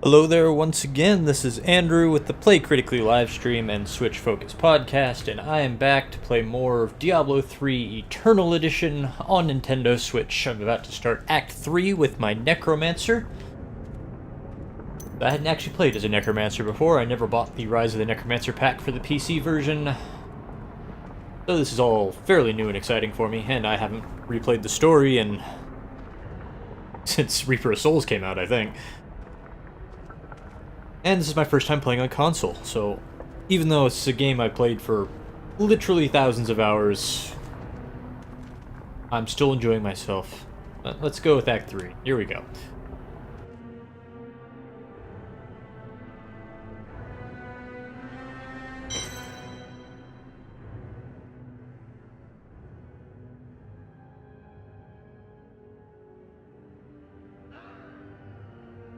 Hello there once again, this is Andrew with the Play Critically Livestream and Switch Focus podcast, and I am back to play more of Diablo 3 Eternal Edition on Nintendo Switch. I'm about to start Act 3 with my Necromancer. I hadn't actually played as a Necromancer before. I never bought the Rise of the Necromancer pack for the PC version. So this is all fairly new and exciting for me, and I haven't replayed the story since Reaper of Souls came out, I think. And this is my first time playing on console, so even though it's a game I played for literally thousands of hours, I'm still enjoying myself. Let's go with Act 3. Here we go.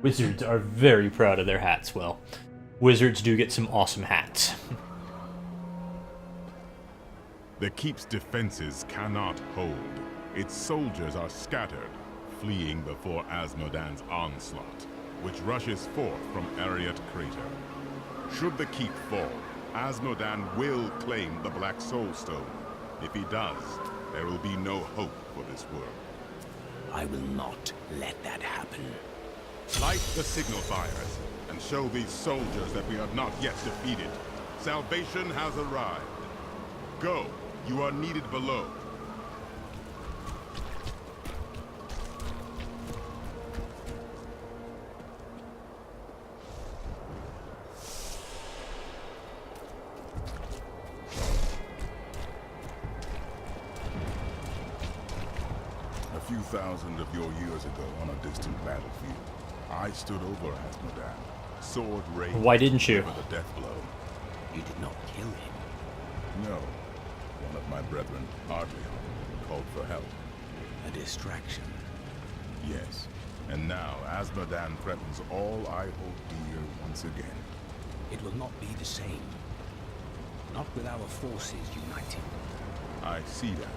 Wizards are very proud of their hats. Well, wizards do get some awesome hats. The keep's defenses cannot hold. Its soldiers are scattered, fleeing before Azmodan's onslaught, which rushes forth from Ariat Crater. Should the keep fall, Azmodan will claim the Black Soul Stone. If he does, there will be no hope for this world. I will not let that happen. Light the signal fires, and show these soldiers that we are not yet defeated. Salvation has arrived. Go, you are needed below. A few thousand of your years ago on a distant battlefield, I stood over Azmodan, sword raised. Why didn't you? For the death blow. You did not kill him. No. One of my brethren, Ardleon, called for help. A distraction. Yes. And now Azmodan threatens all I hold dear once again. It will not be the same. Not with our forces united. I see that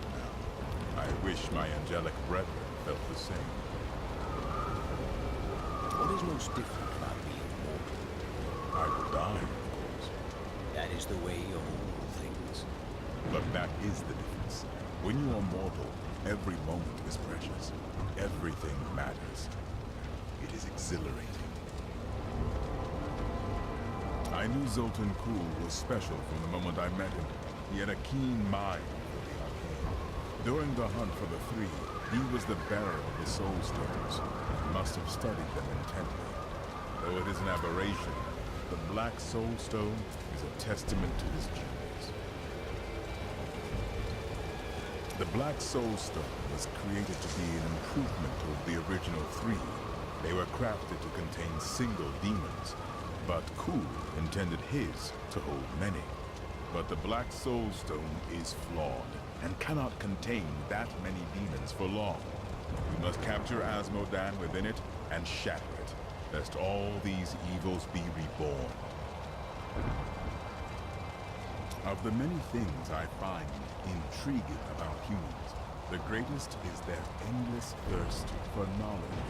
now. I wish my angelic brethren felt the same. What is most different about being mortal? I will die, of course. That is the way of all things. But that is the difference. When you are mortal, every moment is precious. Everything matters. It is exhilarating. I knew Zoltan Kuhl was special from the moment I met him. He had a keen mind for the arcane. During the hunt for the Three, he was the bearer of the Soul Stones. Must have studied them intently. Though it is an aberration, the Black Soul Stone is a testament to his genius. The Black Soul Stone was created to be an improvement over the original Three. They were crafted to contain single demons, but Kuhl intended his to hold many. But the Black Soul Stone is flawed and cannot contain that many demons for long. We must capture Azmodan within it and shatter it, lest all these evils be reborn. Of the many things I find intriguing about humans, the greatest is their endless thirst for knowledge.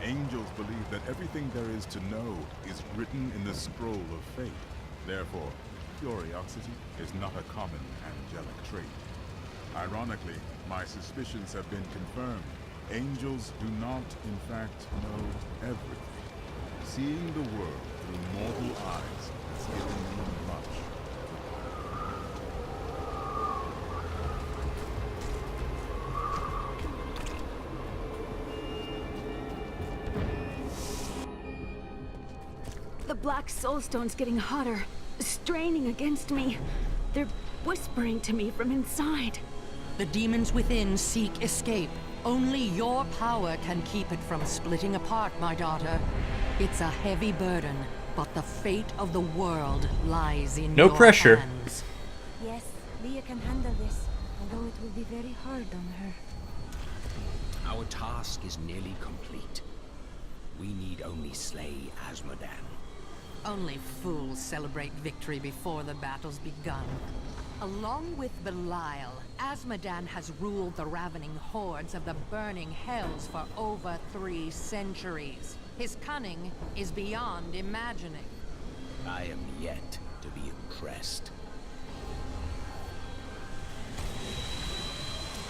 Angels believe that everything there is to know is written in the scroll of fate. Therefore, curiosity is not a common angelic trait. Ironically, my suspicions have been confirmed. Angels do not, in fact, know everything. Seeing the world through mortal eyes has given me much. The Black Soul Stone's getting hotter, straining against me. They're whispering to me from inside. The demons within seek escape. Only your power can keep it from splitting apart, my daughter. It's a heavy burden, but the fate of the world lies in No your pressure. hands. Yes, Leah can handle this, although it will be very hard on her. Our task is nearly complete. We need only slay Azmodan. Only fools celebrate victory before the battle's begun. Along with Belial, Azmodan has ruled the ravening hordes of the burning hells for over 3 centuries. His cunning is beyond imagining. I am yet to be impressed.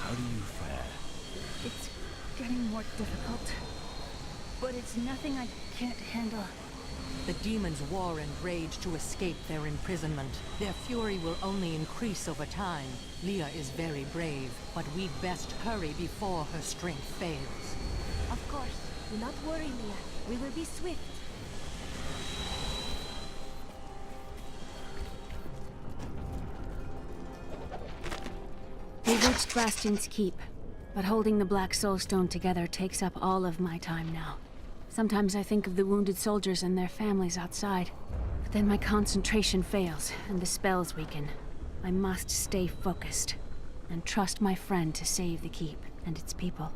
How do you fare? It's getting more difficult. But it's nothing I can't handle. The demons war and rage to escape their imprisonment. Their fury will only increase over time. Leah is very brave, but we'd best hurry before her strength fails. Of course. Do not worry, Leah. We will be swift. We reached Bastion's keep, but holding the Black Soulstone together takes up all of my time now. Sometimes I think of the wounded soldiers and their families outside, but then my concentration fails and the spells weaken. I must stay focused and trust my friend to save the keep and its people.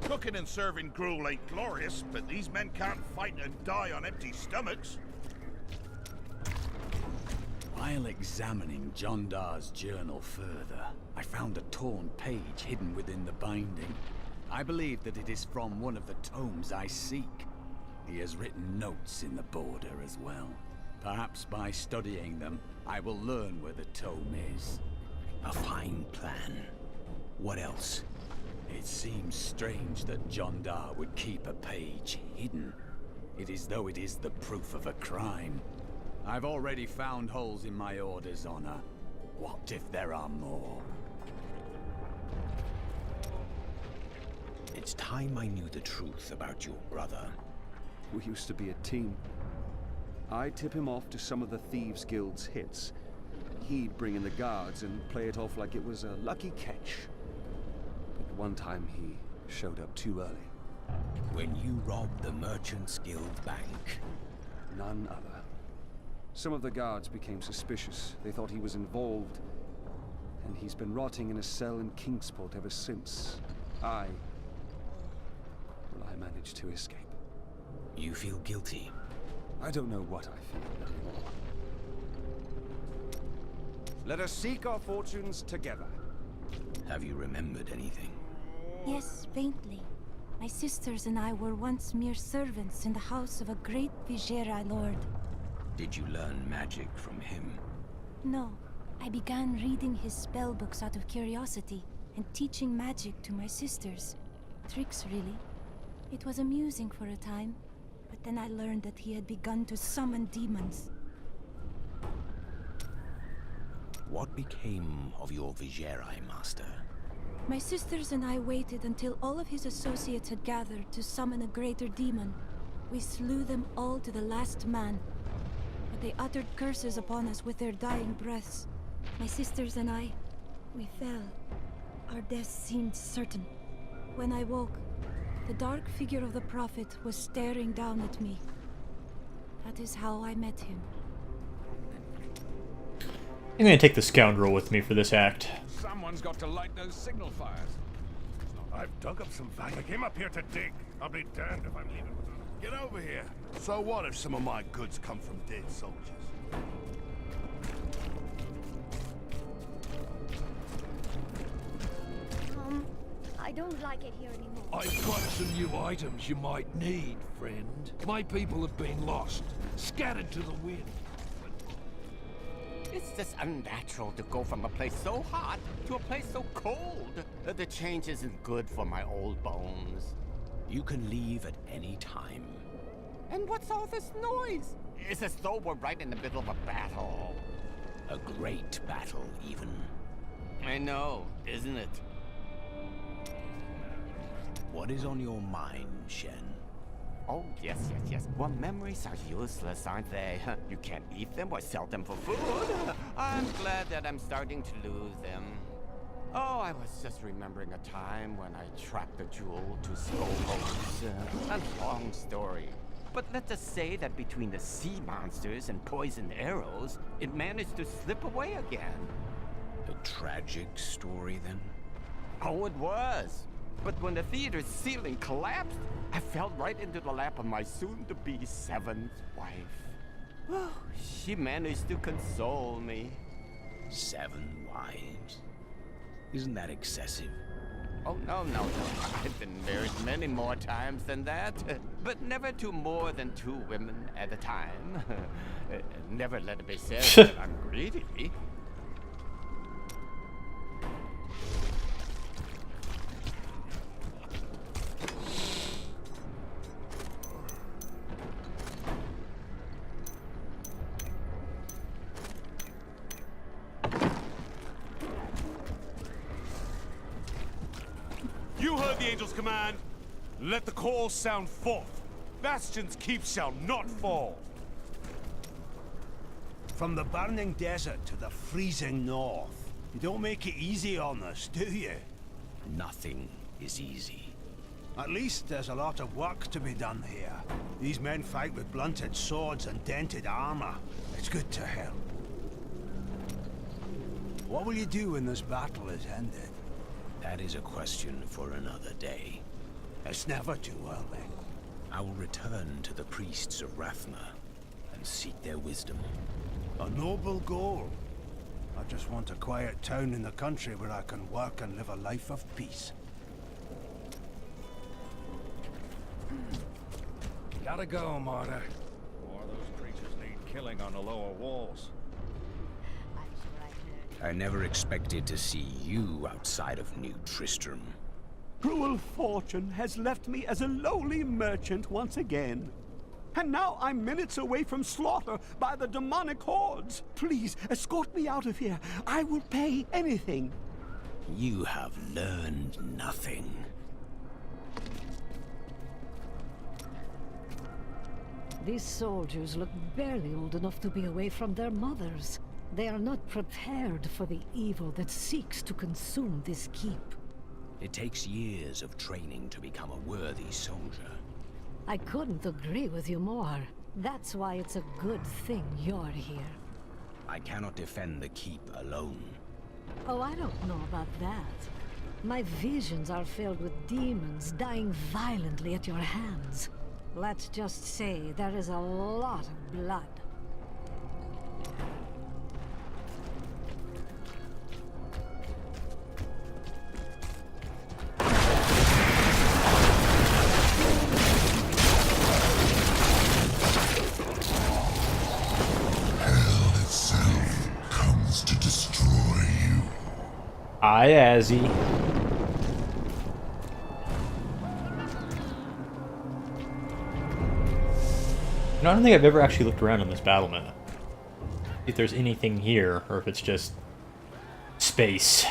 Cooking and serving gruel ain't glorious, but these men can't fight and die on empty stomachs. While examining John Dar's journal further, I found a torn page hidden within the binding. I believe that it is from one of the tomes I seek. He has written notes in the border as well. Perhaps by studying them, I will learn where the tome is. A fine plan. What else? It seems strange that John Dar would keep a page hidden. It is though it is the proof of a crime. I've already found holes in my order's honor. What if there are more? It's time I knew the truth about your brother. We used to be a team. I'd tip him off to some of the Thieves Guild's hits. He'd bring in the guards and play it off like it was a lucky catch. But one time he showed up too early. When you robbed the Merchants Guild Bank. None other. Some of the guards became suspicious. They thought he was involved. And he's been rotting in a cell in Kingsport ever since. I managed to escape. You feel guilty? I don't know what I feel anymore. Let us seek our fortunes together. Have you remembered anything? Yes, faintly. My sisters and I were once mere servants in the house of a great Vigerai lord. Did you learn magic from him? No. I began reading his spell books out of curiosity and teaching magic to my sisters. Tricks, really. It was amusing for a time, but then I learned that he had begun to summon demons. What became of your Vigerai master? My sisters and I waited until all of his associates had gathered to summon a greater demon. We slew them all to the last man. But they uttered curses upon us with their dying breaths. My sisters and I, we fell. Our deaths seemed certain. When I woke, the dark figure of the Prophet was staring down at me. That is how I met him. I'm gonna take the scoundrel with me for this act. Someone's got to light those signal fires. I've dug up some value. I came up here to dig. I'll be damned if I'm leaving without it. Get over here. So what if some of my goods come from dead soldiers? I don't like it here anymore. I've got some new items you might need, friend. My people have been lost, scattered to the wind. It's just unnatural to go from a place so hot to a place so cold. The change isn't good for my old bones. You can leave at any time. And what's all this noise? It's as though we're right in the middle of a battle. A great battle, even. I know, isn't it? What is on your mind, Shen? Oh, yes. Well, memories are useless, aren't they? You can't eat them or sell them for food. I'm glad that I'm starting to lose them. Oh, I was just remembering a time when I tracked the jewel to Skullholes. A long story. But let's just say that between the sea monsters and poisoned arrows, it managed to slip away again. A tragic story, then? Oh, it was. But when the theater's ceiling collapsed, I fell right into the lap of my soon-to-be 7th wife. Oh, she managed to console me. 7 wives? Isn't that excessive? Oh, no. I've been married many more times than that. But never to more than 2 women at a time. Never let it be said that I'm greedy. You heard the angel's command. Let the call sound forth. Bastion's keep shall not fall. From the burning desert to the freezing north. You don't make it easy on us, do you? Nothing is easy. At least there's a lot of work to be done here. These men fight with blunted swords and dented armor. It's good to help. What will you do when this battle is ended? That is a question for another day. It's never too early. I will return to the priests of Rathma and seek their wisdom. A noble goal. I just want a quiet town in the country where I can work and live a life of peace. Gotta go, Marta. More of those creatures need killing on the lower walls. I never expected to see you outside of New Tristram. Cruel fortune has left me as a lowly merchant once again. And now I'm minutes away from slaughter by the demonic hordes. Please, escort me out of here. I will pay anything. You have learned nothing. These soldiers look barely old enough to be away from their mothers. They are not prepared for the evil that seeks to consume this keep. It takes years of training to become a worthy soldier. I couldn't agree with you more. That's why it's a good thing you're here. I cannot defend the keep alone. Oh, I don't know about that. My visions are filled with demons dying violently at your hands. Let's just say there is a lot of blood. Aye, Azzy. You know, I don't think I've ever actually looked around on this battle map. If there's anything here, or if it's just space.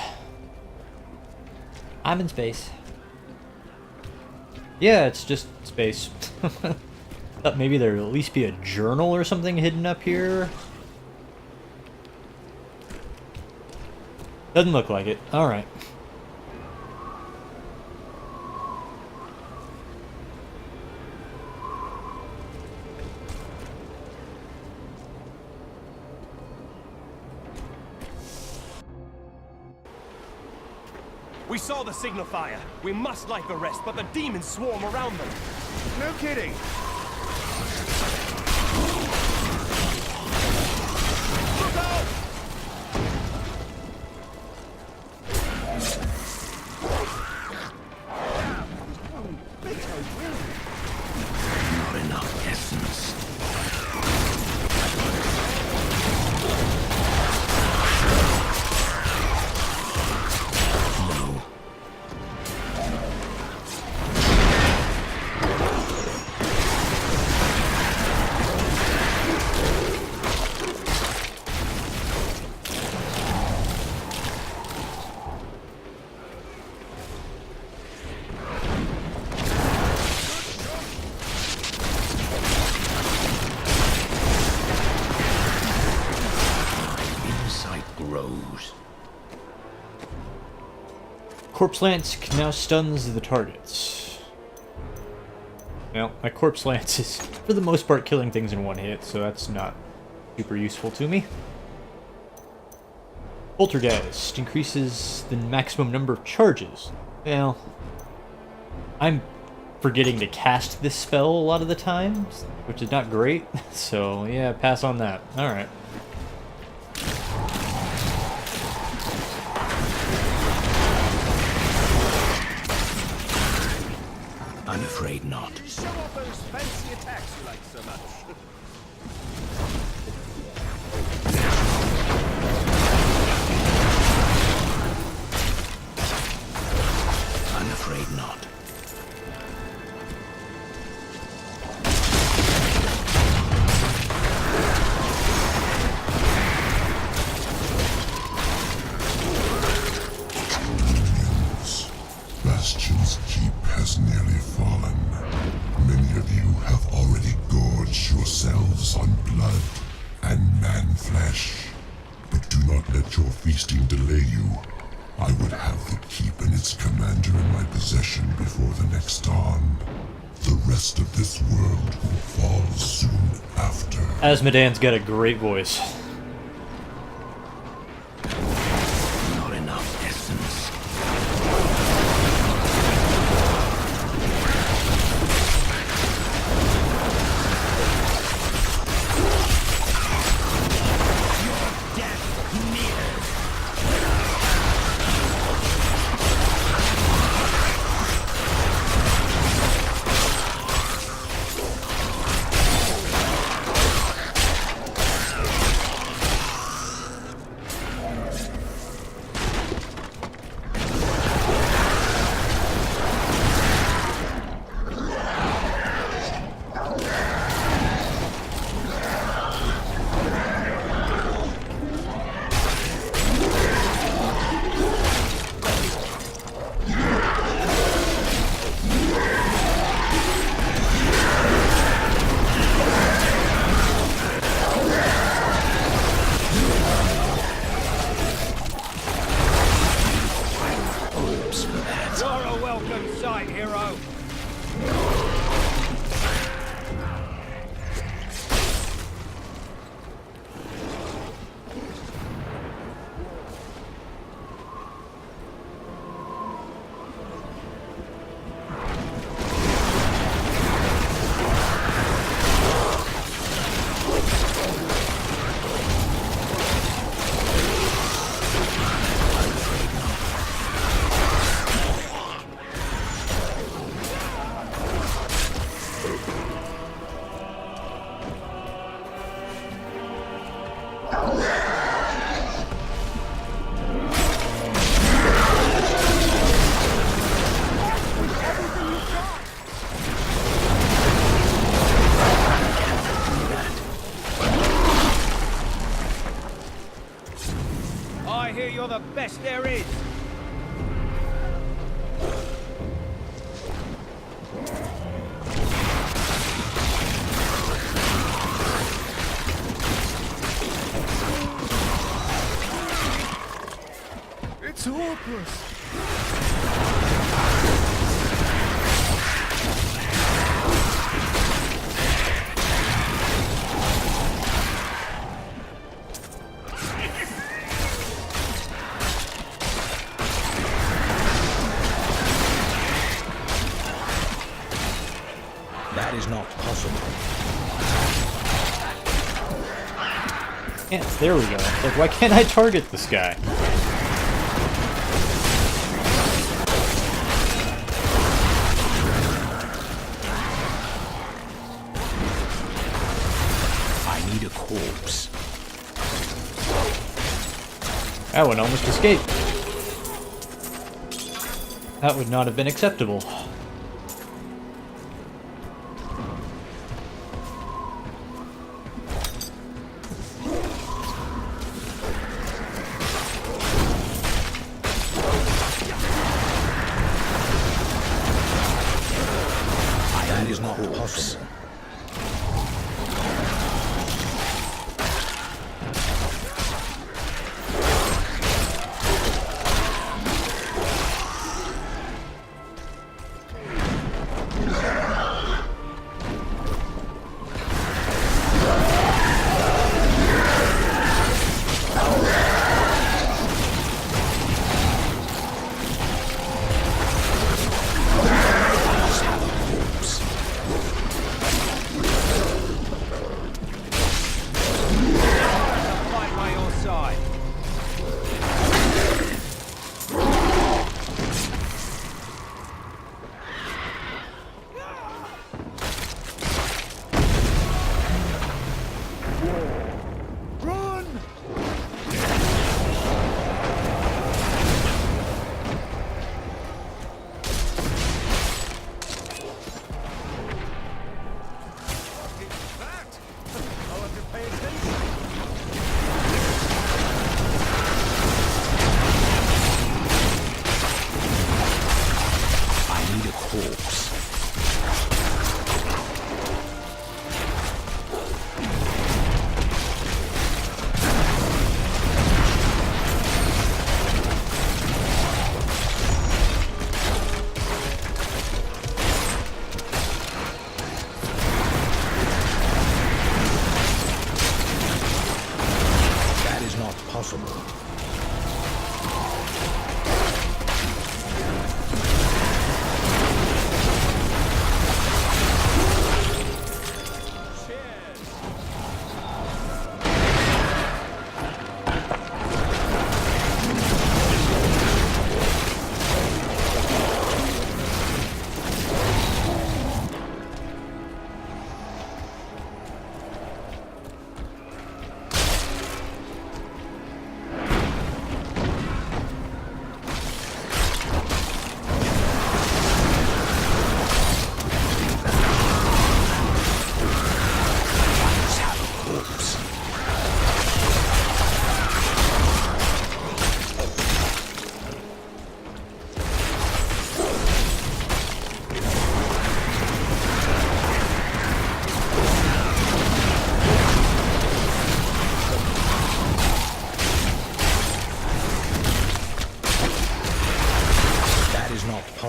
I'm in space. Yeah, it's just space. Thought maybe there'd at least be a journal or something hidden up here. Doesn't look like it. Alright. We saw the signal fire. We must light the rest, but the demons swarm around them. No kidding. Look out! Not enough essence. No. Grows. Corpse Lance now stuns the targets. Well, my Corpse Lance is, for the most part, killing things in one hit, so that's not super useful to me. Poltergeist increases the maximum number of charges. Well, I'm forgetting to cast this spell a lot of the time, which is not great, so yeah, pass on that. Alright. not. Show off those fancy attacks you like so much. I'm afraid not. Bastion's keep has nearly fallen. Many of you have already gorged yourselves on blood and man-flesh. But do not let your feasting delay you. I would have the keep and its commander in my possession before the next dawn. The rest of this world will fall soon after. Asmodan's got a great voice. Not enough essence. You're the best there is. It's hopeless. That is not possible. Yeah, there we go. Like, why can't I target this guy? I need a corpse. That one almost escaped. That would not have been acceptable. That is not possible.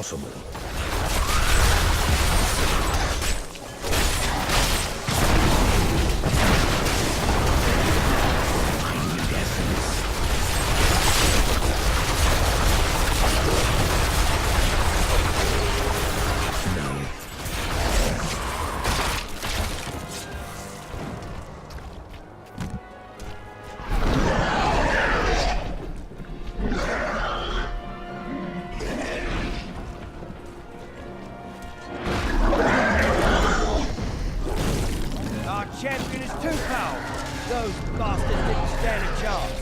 possible. Champion is too powerful. Those bastards didn't stand a chance.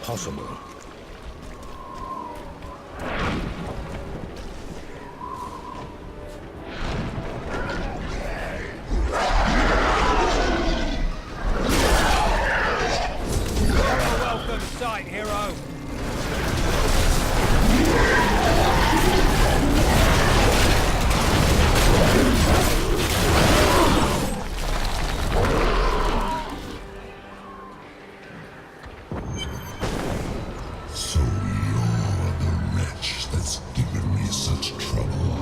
Possible. Welcome sight, hero. So you're the wretch that's given me such trouble.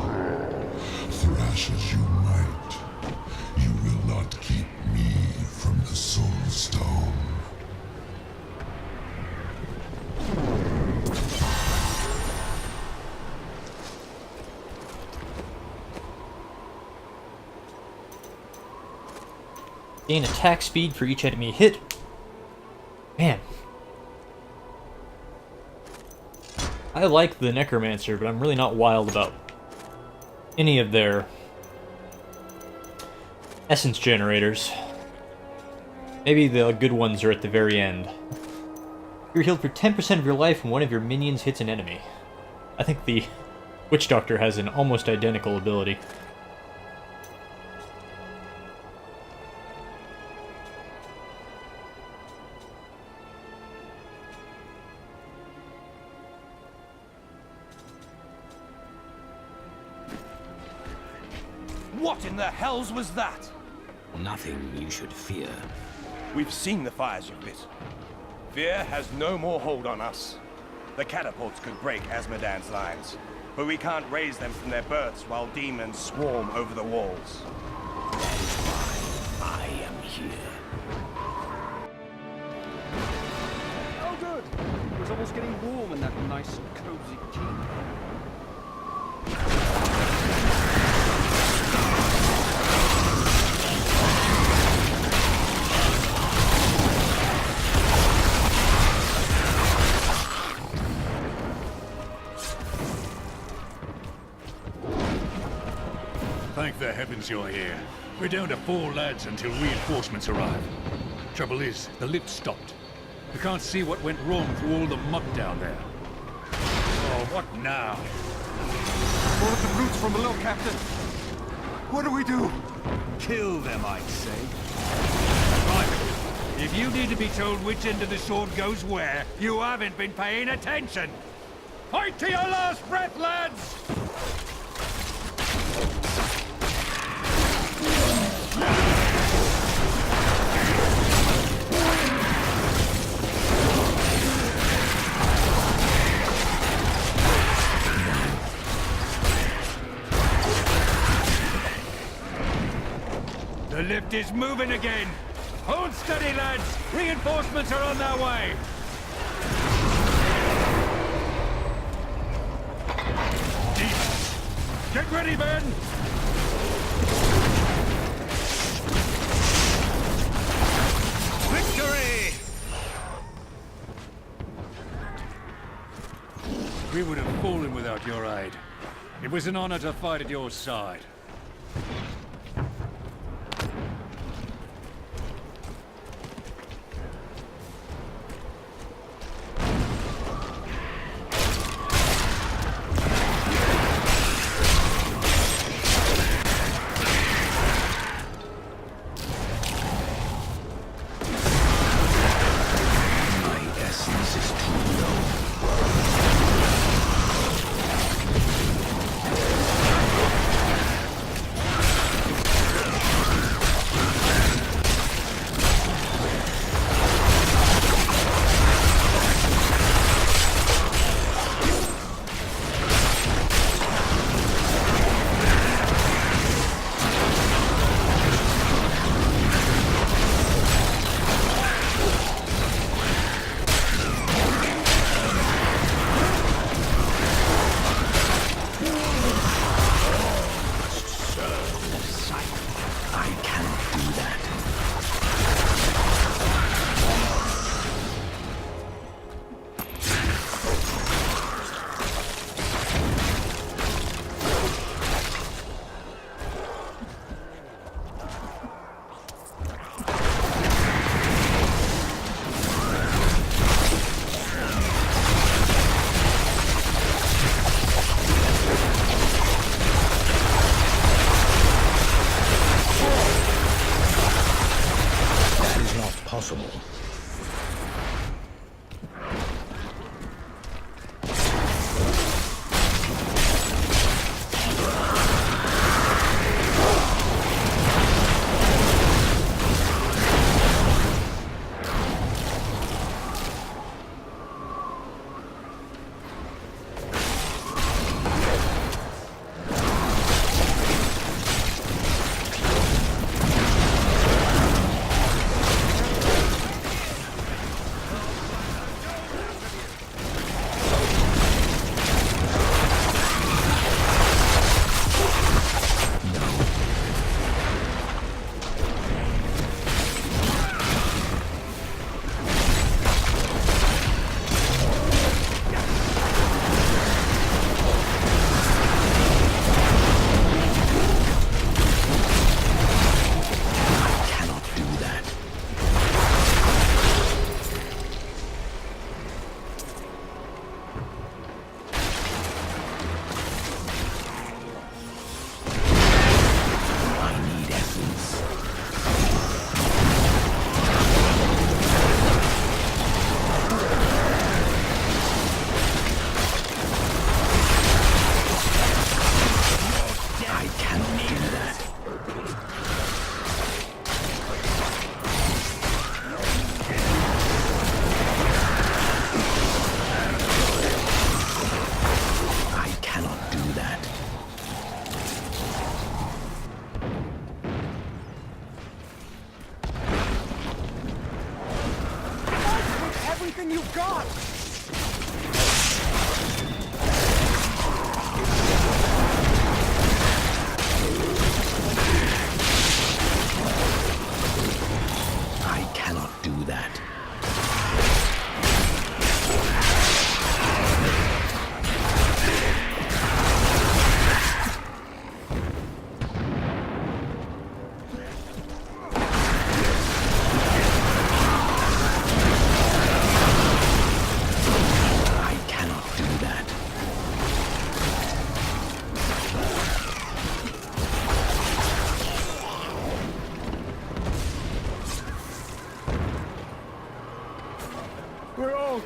Thrash as you might, you will not keep me from the Soul Stone. Gain attack speed for each enemy hit. Man. I like the Necromancer, but I'm really not wild about any of their essence generators. Maybe the good ones are at the very end. You're healed for 10% of your life when one of your minions hits an enemy. I think the Witch Doctor has an almost identical ability. What in the hells was that? Nothing you should fear. We've seen the fires you've lit. Fear has no more hold on us. The catapults could break Asmodan's lines, but we can't raise them from their berths while demons swarm over the walls. That is why I am here. Oh, good. It was almost getting warm in that nice, cozy keep. Thank the heavens you're here. We're down to 4 lads until reinforcements arrive. Trouble is, the lift stopped. We can't see what went wrong through all the muck down there. Oh, what now? More of the brutes from below, Captain. What do we do? Kill them, I'd say. Right. If you need to be told which end of the sword goes where, you haven't been paying attention. Fight to your last breath, lads! The lift is moving again! Hold steady, lads! Reinforcements are on their way! Demons! Get ready, men! Victory! We would have fallen without your aid. It was an honor to fight at your side. everything you've got! I cannot do that.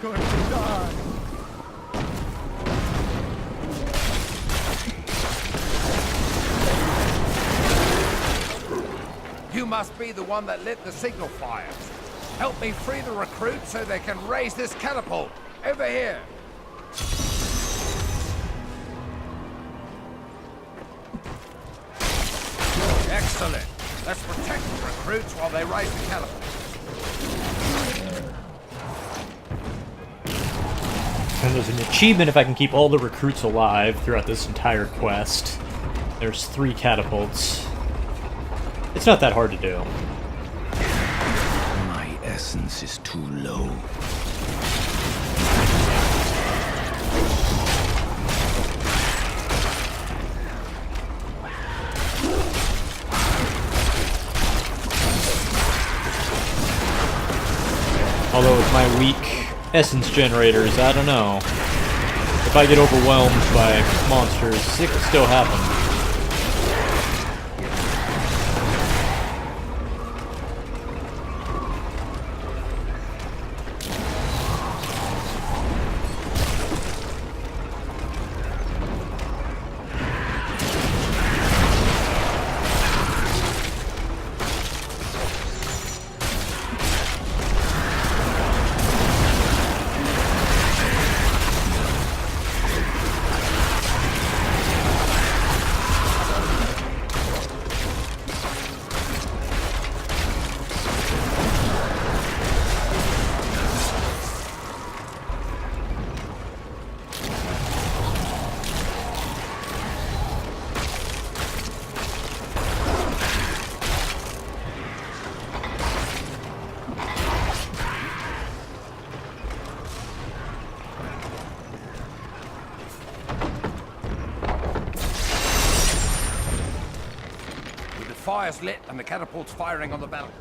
going to die. You must be the one that lit the signal fires. Help me free the recruits so they can raise this catapult. Over here. Excellent. Let's protect the recruits while they raise the catapult. And there's an achievement if I can keep all the recruits alive throughout this entire quest. There's 3 catapults. It's not that hard to do. My essence is too low. Although with my weak essence generators, I don't know. If I get overwhelmed by monsters, it could still happen. Fire's lit and the catapult's firing on the battlefield.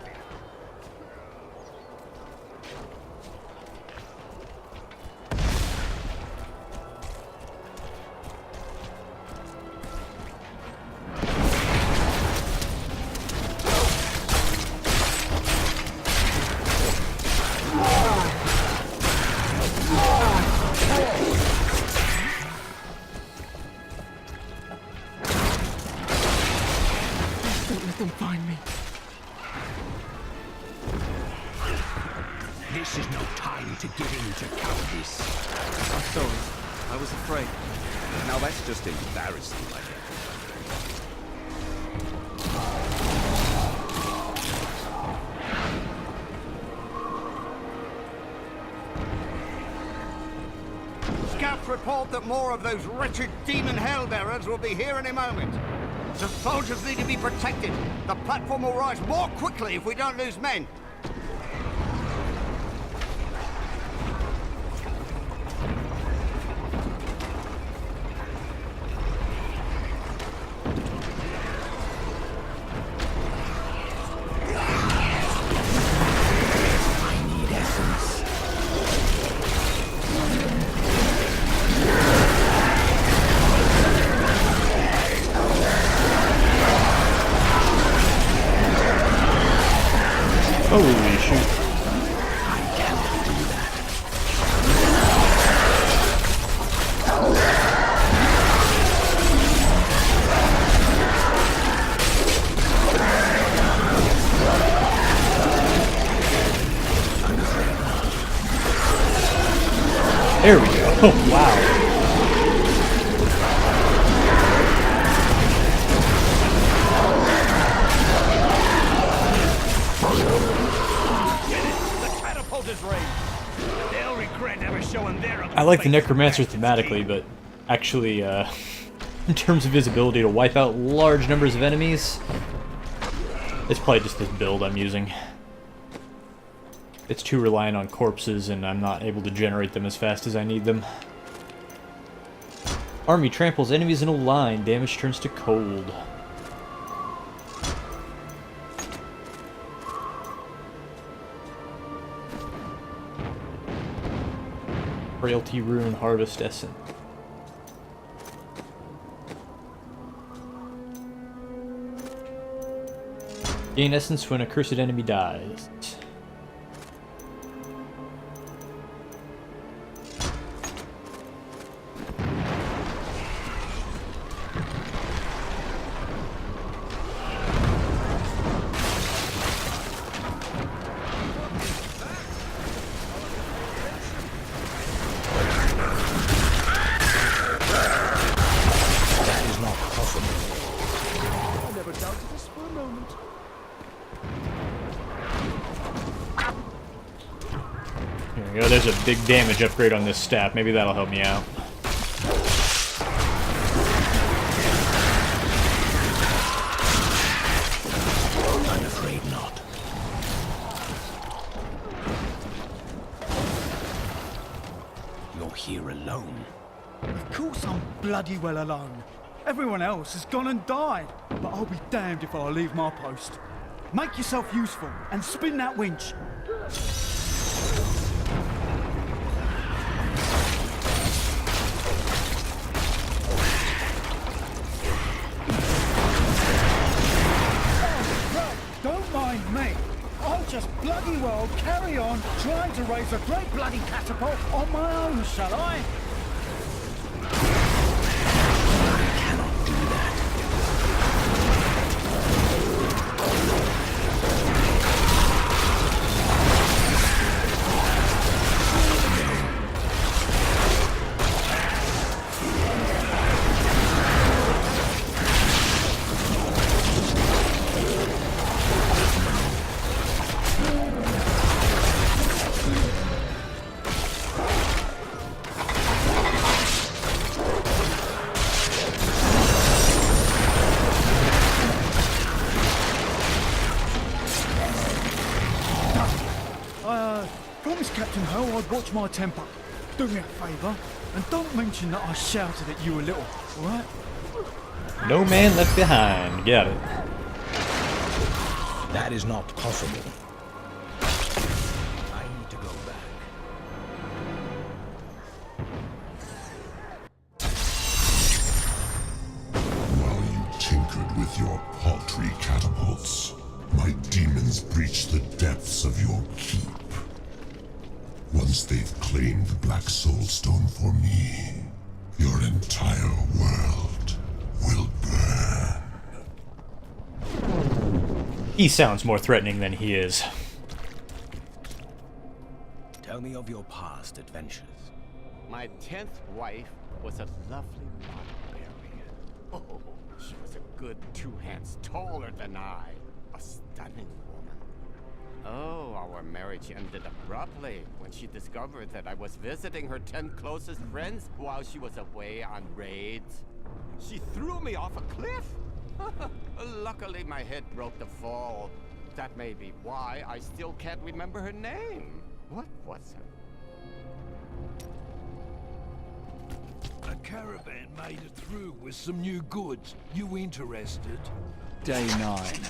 This is no time to give in to cowardice. I'm sorry. I was afraid. Now that's just embarrassing, my dear. Scouts report that more of those wretched demon hellbearers will be here any moment. The soldiers need to be protected. The platform will rise more quickly if we don't lose men. Holy shoot. I cannot do that. There we go. Oh, wow. I like the Necromancer thematically, but actually, in terms of his ability to wipe out large numbers of enemies, it's probably just this build I'm using. It's too reliant on corpses, and I'm not able to generate them as fast as I need them. Army tramples enemies in a line. Damage turns to cold. Frailty Rune Harvest Essence. Gain essence when a cursed enemy dies. I never doubted this for a moment. Here we go. There's a big damage upgrade on this staff. Maybe that'll help me out. I'm afraid not. You're here alone. Of course I'm bloody well alone. Everyone else has gone and died. But I'll be damned if I leave my post. Make yourself useful and spin that winch. Don't mind me. I'll just bloody well carry on trying to raise a great bloody catapult on my own, shall I? Captain Ho, I'd watch my temper. Do me a favour, and don't mention that I shouted at you a little, alright? No man left behind. Got it. That is not possible. I need to go back. While you tinkered with your paltry catapults, my demons breached the depths of your keep. Once they've claimed the Black Soul Stone for me, your entire world will burn. He sounds more threatening than he is. Tell me of your past adventures. My 10th wife was a lovely barbarian. Oh, she was a good 2 hands taller than I. A stunning woman. Oh, our marriage ended abruptly when she discovered that I was visiting her 10 closest friends while she was away on raids. She threw me off a cliff. Luckily, my head broke the fall. That may be why I still can't remember her name. What was her? A caravan made it through with some new goods. You interested? Day 9.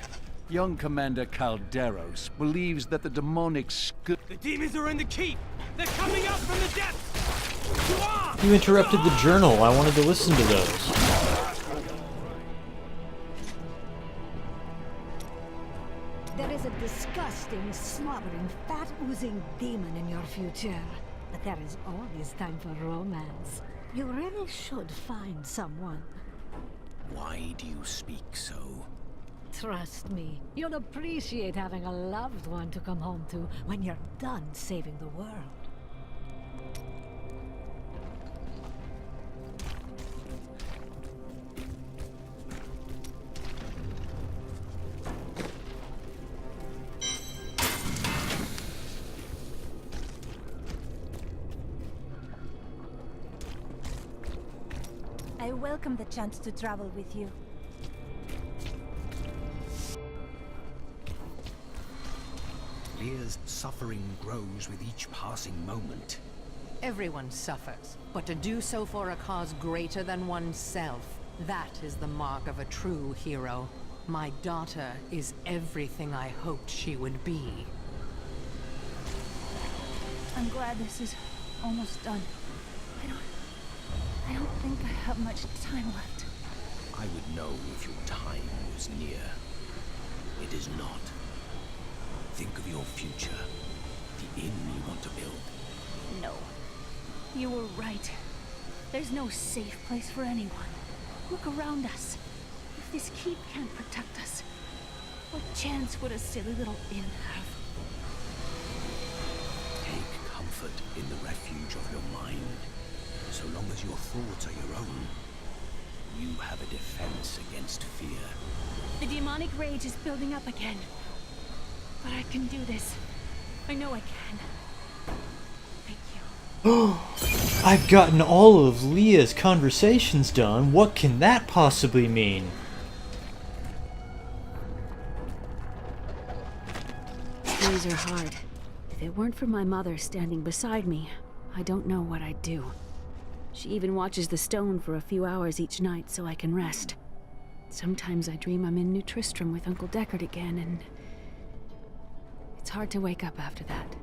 Young Commander Calderos believes that the demonic The demons are in the keep! They're coming up from the depths! You are! You interrupted the journal. I wanted to listen to those. There is a disgusting, slobbering, fat-oozing demon in your future. But there is always time for romance. You really should find someone. Why do you speak so? Trust me, you'll appreciate having a loved one to come home to when you're done saving the world. I welcome the chance to travel with you. Lear's suffering grows with each passing moment. Everyone suffers, but to do so for a cause greater than oneself, that is the mark of a true hero. My daughter is everything I hoped she would be. I'm glad this is almost done. I don't think I have much time left. I would know if your time was near. It is not. Think of your future. The inn you want to build. No. You were right. There's no safe place for anyone. Look around us. If this keep can't protect us, what chance would a silly little inn have? Take comfort in the refuge of your mind. So long as your thoughts are your own, You have a defense against fear. The demonic rage is building up again. But I can do this. I know I can. I've gotten all of Leah's conversations done. What can that possibly mean? These are hard. If it weren't for my mother standing beside me, I don't know what I'd do. She even watches the stone for a few hours each night so I can rest. Sometimes I dream I'm in New Tristram with Uncle Deckard again, and it's hard to wake up after that.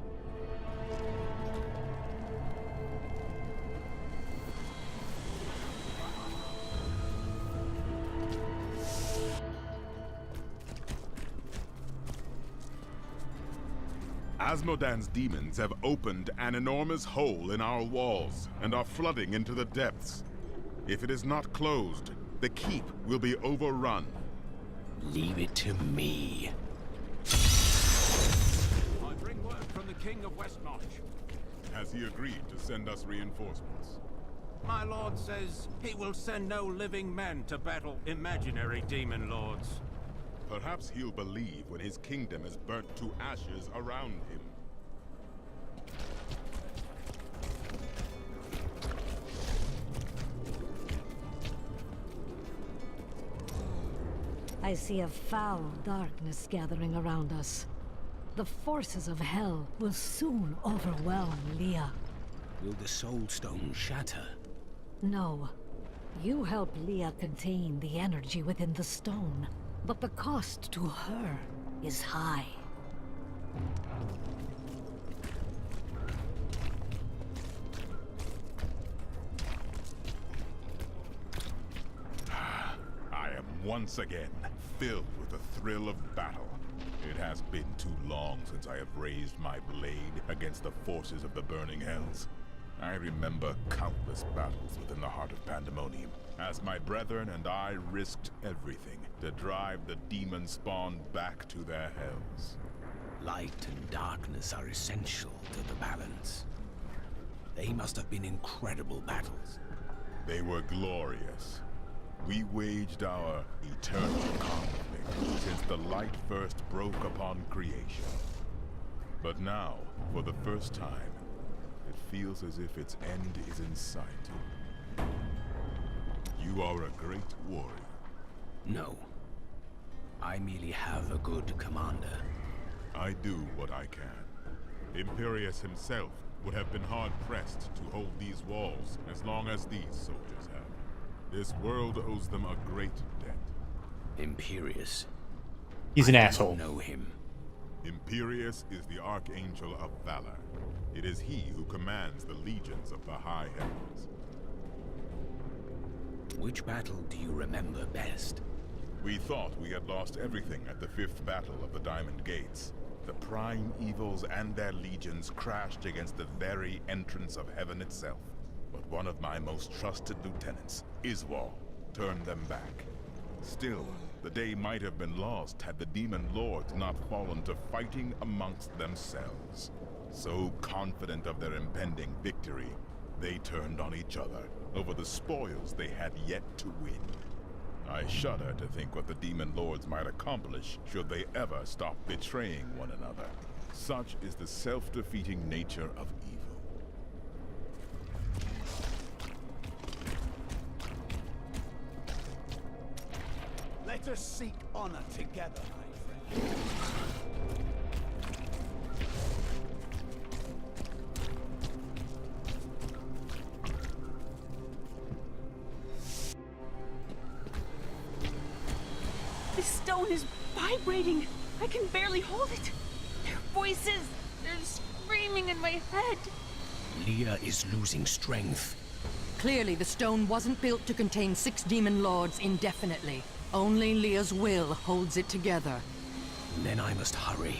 Asmodan's demons have opened an enormous hole in our walls and are flooding into the depths. If it is not closed, the keep will be overrun. Leave it to me. I bring word from the King of Westmarch. Has he agreed to send us reinforcements? My lord says he will send no living men to battle imaginary demon lords. Perhaps he'll believe when his kingdom is burnt to ashes around him. I see a foul darkness gathering around us. The forces of hell will soon overwhelm Leah. Will the Soul Stone shatter? No. You help Leah contain the energy within the stone, but the cost to her is high. I am once again filled with the thrill of battle. It has been too long since I have raised my blade against the forces of the burning hells. I remember countless battles within the heart of Pandemonium, as my brethren and I risked everything to drive the demon spawn back to their hells. Light and darkness are essential to the balance. They must have been incredible battles. They were glorious. We waged our eternal conflict since the light first broke upon creation. But now, for the first time, it feels as if its end is in sight. You are a great warrior. No. I merely have a good commander. I do what I can. Imperius himself would have been hard-pressed to hold these walls as long as these soldiers have. This world owes them a great debt. Imperius. He's an asshole. I don't know him. Imperius is the Archangel of Valor. It is he who commands the legions of the High Heavens. Which battle do you remember best? We thought we had lost everything at the 5th Battle of the Diamond Gates. The prime evils and their legions crashed against the very entrance of heaven itself. But one of my most trusted lieutenants, Iswal, turned them back. Still, the day might have been lost had the demon lords not fallen to fighting amongst themselves. So confident of their impending victory, they turned on each other over the spoils they had yet to win. I shudder to think what the demon lords might accomplish should they ever stop betraying one another. Such is the self-defeating nature of evil. Let us seek honor together, my friend. This stone is vibrating. I can barely hold it. Their voices, they're screaming in my head. Leah is losing strength. Clearly, the stone wasn't built to contain 6 demon lords indefinitely. Only Leah's will holds it together. Then I must hurry.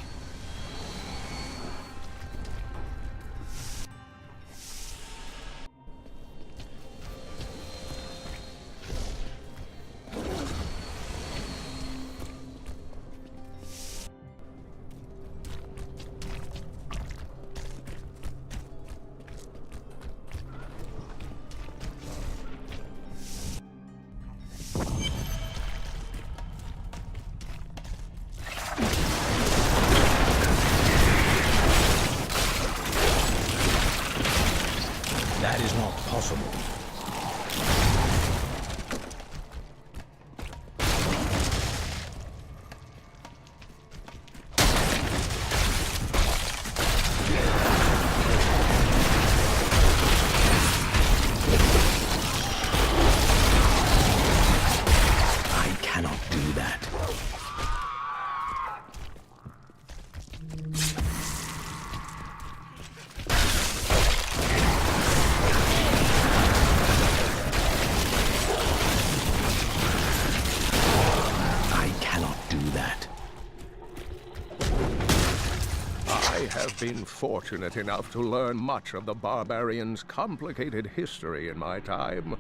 have been fortunate enough to learn much of the barbarians' complicated history in my time.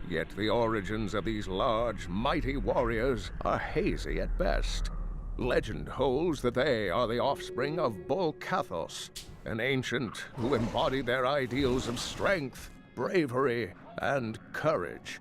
Yet the origins of these large, mighty warriors are hazy at best. Legend holds that they are the offspring of Bull Cathos, an ancient who embodied their ideals of strength, bravery, and courage.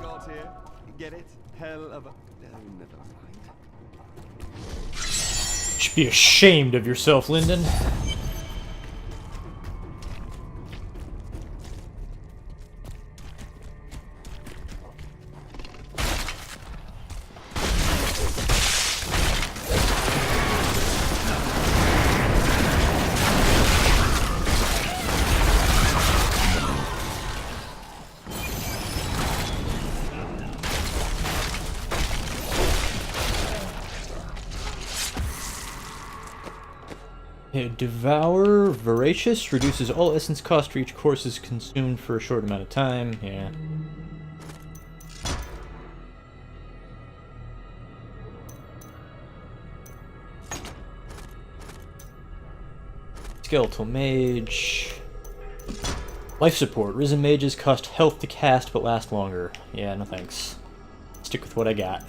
got here. Get it? Hell of a... Oh, never mind. You should be ashamed of yourself, Lyndon. Devour Voracious reduces all essence cost for each course is consumed for a short amount of time. Yeah. Skeletal Mage. Life Support. Risen Mages cost health to cast but last longer. Yeah, no thanks. Stick with what I got.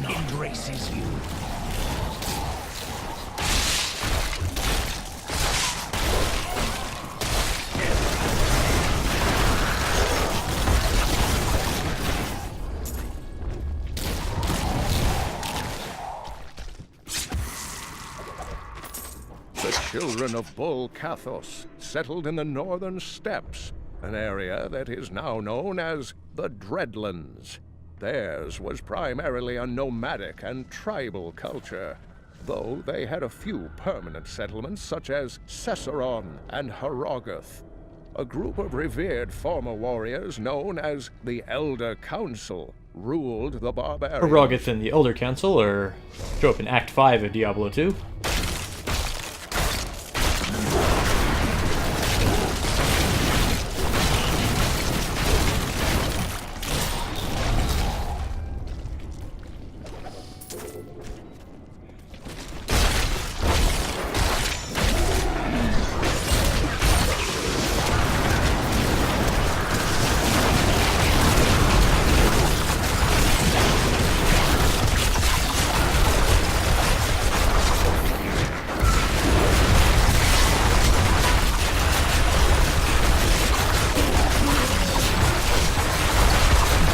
Embraces you. The children of Bull Kathos settled in the northern steppes, an area that is now known as the Dreadlands. Theirs was primarily a nomadic and tribal culture, though they had a few permanent settlements such as Cesseron and Harogoth. A group of revered former warriors known as the Elder Council ruled the barbarians. Harogoth and the Elder Council show up in Act 5 of Diablo 2.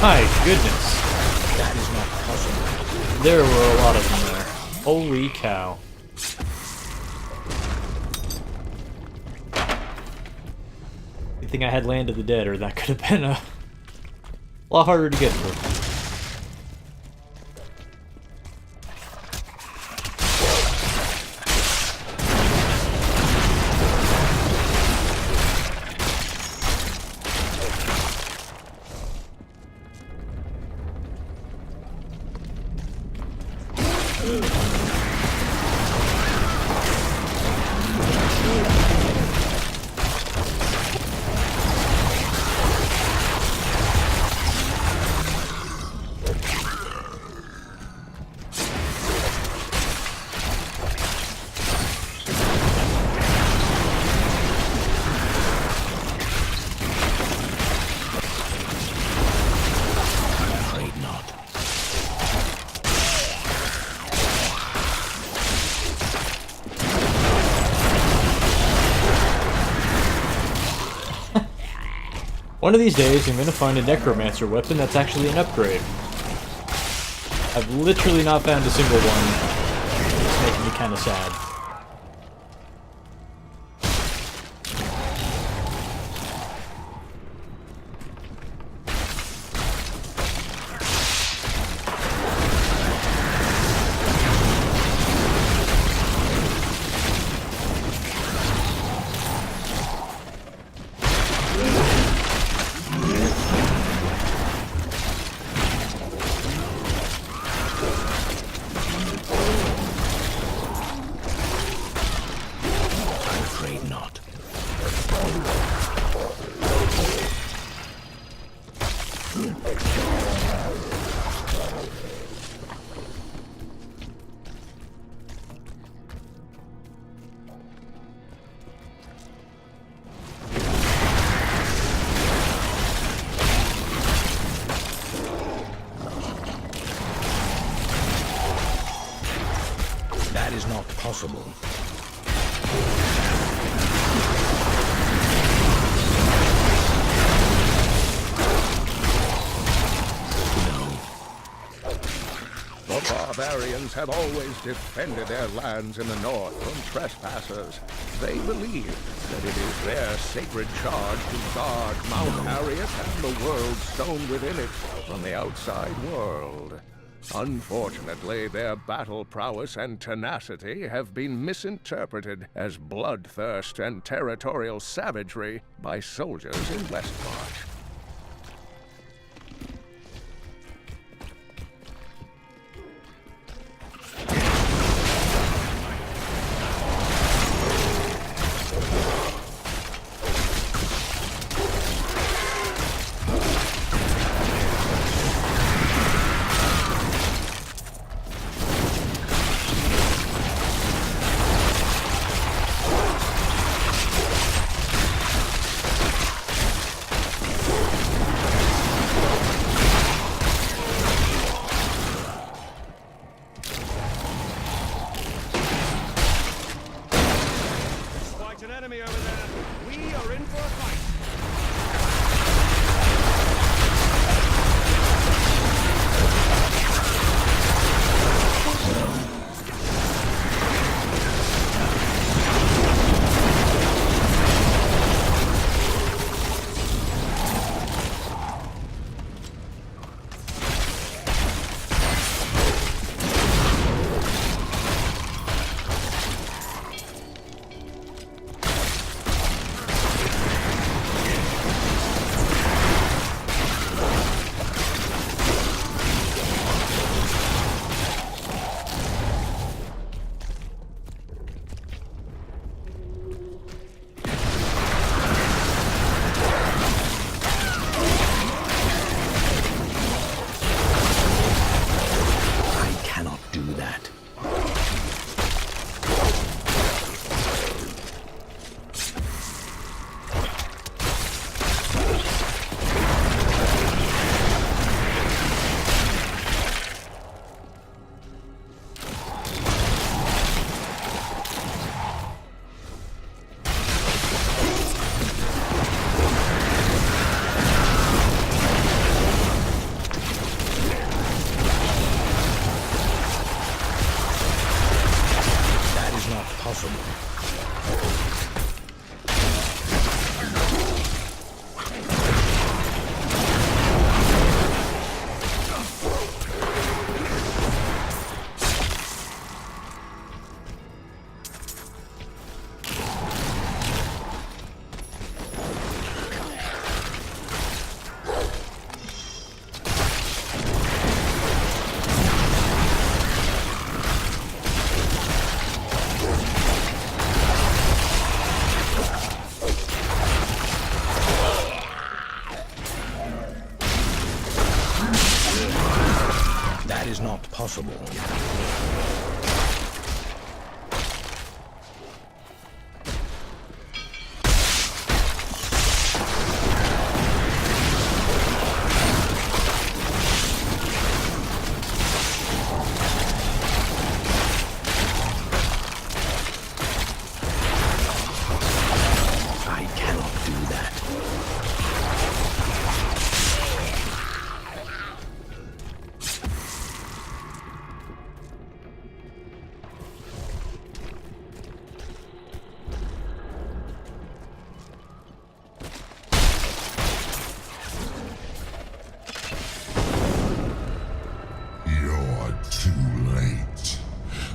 My goodness. That is not possible. There were a lot of them there. Holy cow. Good thing I had Land of the Dead, or that could have been a lot harder to get through. One of these days, I'm going to find a Necromancer weapon that's actually an upgrade. I've literally not found a single one. It's making me kind of sad. That is not possible. The barbarians have always defended their lands in the north from trespassers. They believe that it is their sacred charge to guard Mount Harriet and the world stone within it from the outside world. Unfortunately, their battle prowess and tenacity have been misinterpreted as bloodthirst and territorial savagery by soldiers in Westmarch. An enemy over there. We are in for a fight. That is not possible. I cannot do that.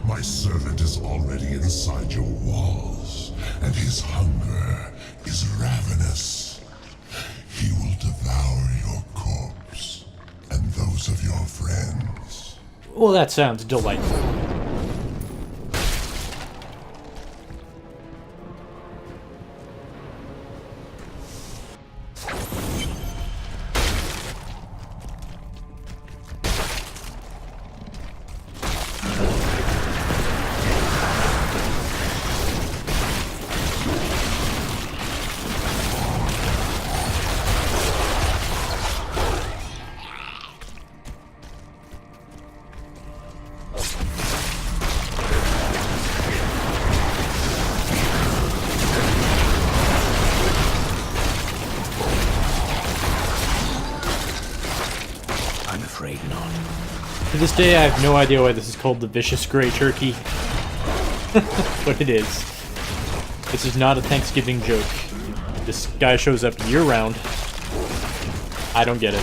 My servant is already inside your walls, and his hunger is ravenous. He will devour your corpse, and those of your friends. Well, that sounds delightful. To this day, I have no idea why this is called the Vicious Grey Turkey. But it is. This is not a Thanksgiving joke. This guy shows up year-round. I don't get it.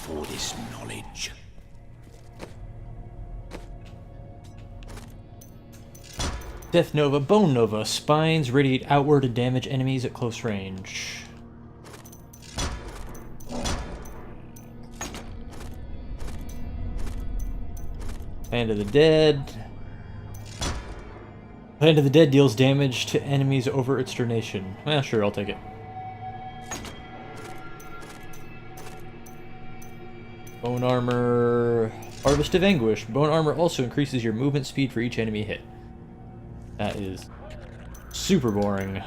For this knowledge. Death Nova, Bone Nova. Spines radiate outward and damage enemies at close range. Land of the Dead. Land of the Dead deals damage to enemies over its duration. Well, sure, I'll take it. Bone Armor... Harvest of Anguish. Bone Armor also increases your movement speed for each enemy hit. That is super boring.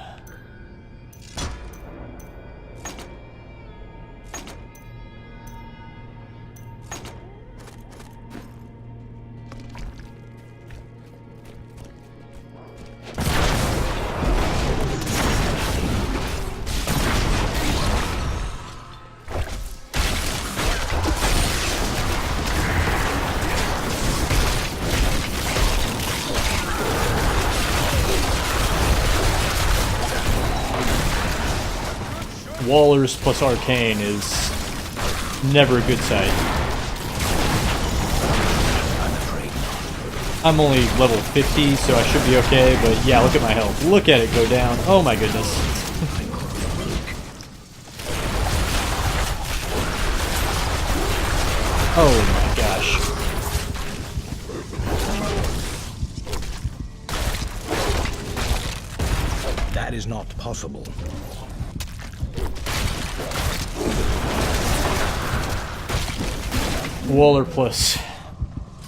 Wallers plus Arcane is never a good sight. I'm only level 50, so I should be okay, but yeah, look at my health. Look at it go down. Oh my goodness. Oh my gosh. That is not possible. Waller plus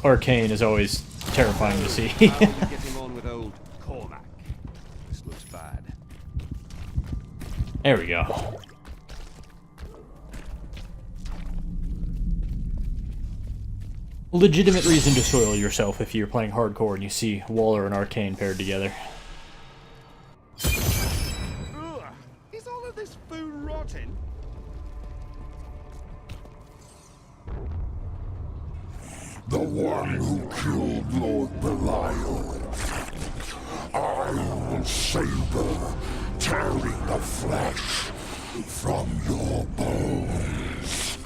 Arcane is always terrifying to see. Get him on with old Cormac. This looks bad. There we go. Legitimate reason to soil yourself if you're playing hardcore and you see Waller and Arcane paired together. Ugh, is all of this food rotten? The one who killed Lord Belial. I will savor, tearing the flesh from your bones.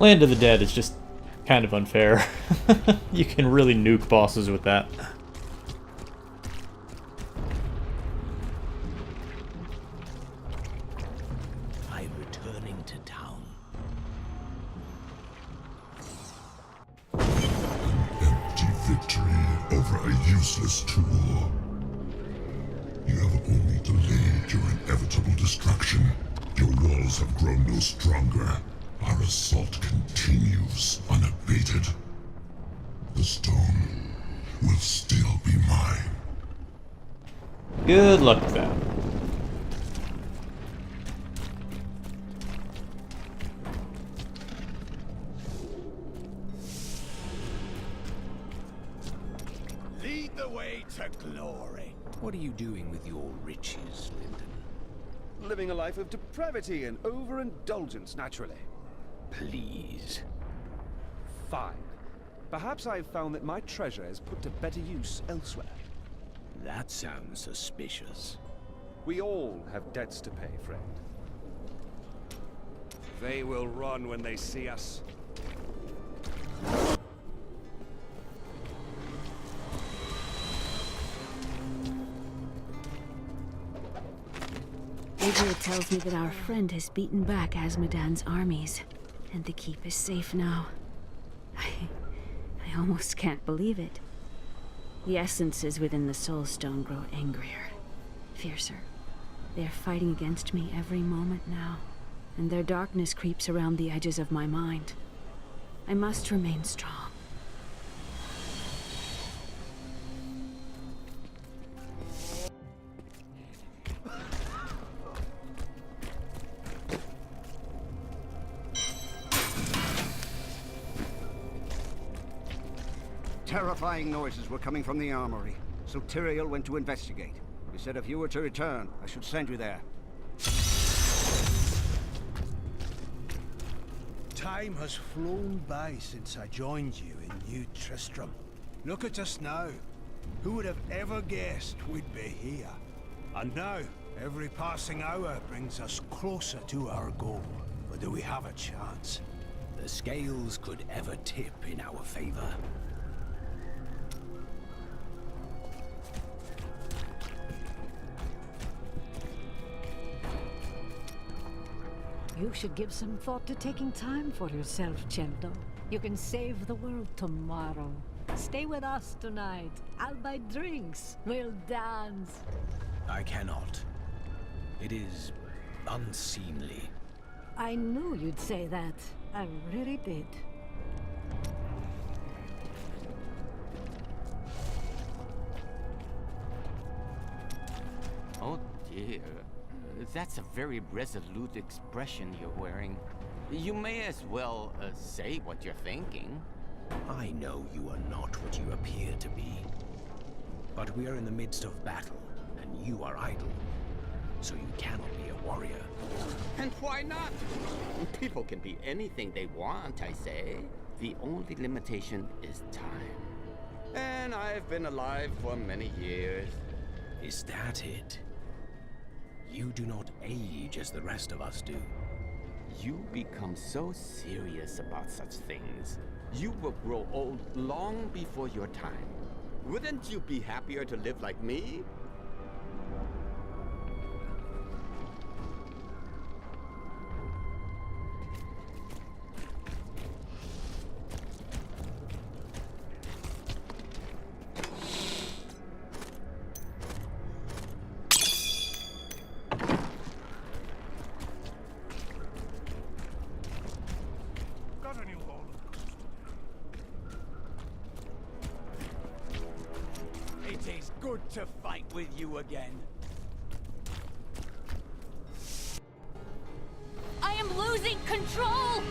Land of the Dead is just kind of unfair. You can really nuke bosses with that. I'm returning to town. Empty victory over a useless tool. You have only delayed your inevitable destruction. Your walls have grown no stronger. Our assault continues unabated. The stone will still be mine. Good luck with that. Lead the way to glory. What are you doing with your riches, Lyndon? living a life of depravity and overindulgence, naturally. Please. Fine. Perhaps I've found that my treasure is put to better use elsewhere. That sounds suspicious. We all have debts to pay, friend. They will run when they see us. Adria tells me that our friend has beaten back Asmodan's armies, and the keep is safe now. I almost can't believe it. The essences within the Soul Stone grow angrier, fiercer. They are fighting against me every moment now, and their darkness creeps around the edges of my mind. I must remain strong. Terrifying noises were coming from the armory, so Tyrael went to investigate. He said if you were to return, I should send you there. Time has flown by since I joined you in New Tristram. Look at us now. Who would have ever guessed we'd be here? And now, every passing hour brings us closer to our goal. But do we have a chance? The scales could ever tip in our favor. You should give some thought to taking time for yourself, Cheldo. You can save the world tomorrow. Stay with us tonight. I'll buy drinks. We'll dance. I cannot. It is unseemly. I knew you'd say that. I really did. Oh dear. That's a very resolute expression you're wearing. You may as well say what you're thinking. I know you are not what you appear to be. But we are in the midst of battle, and you are idle. So you cannot be a warrior. And why not? People can be anything they want, I say. The only limitation is time. And I've been alive for many years. Is that it? You do not age as the rest of us do. You become so serious about such things. You will grow old long before your time. Wouldn't you be happier to live like me? It is good to fight with you again. I am losing control!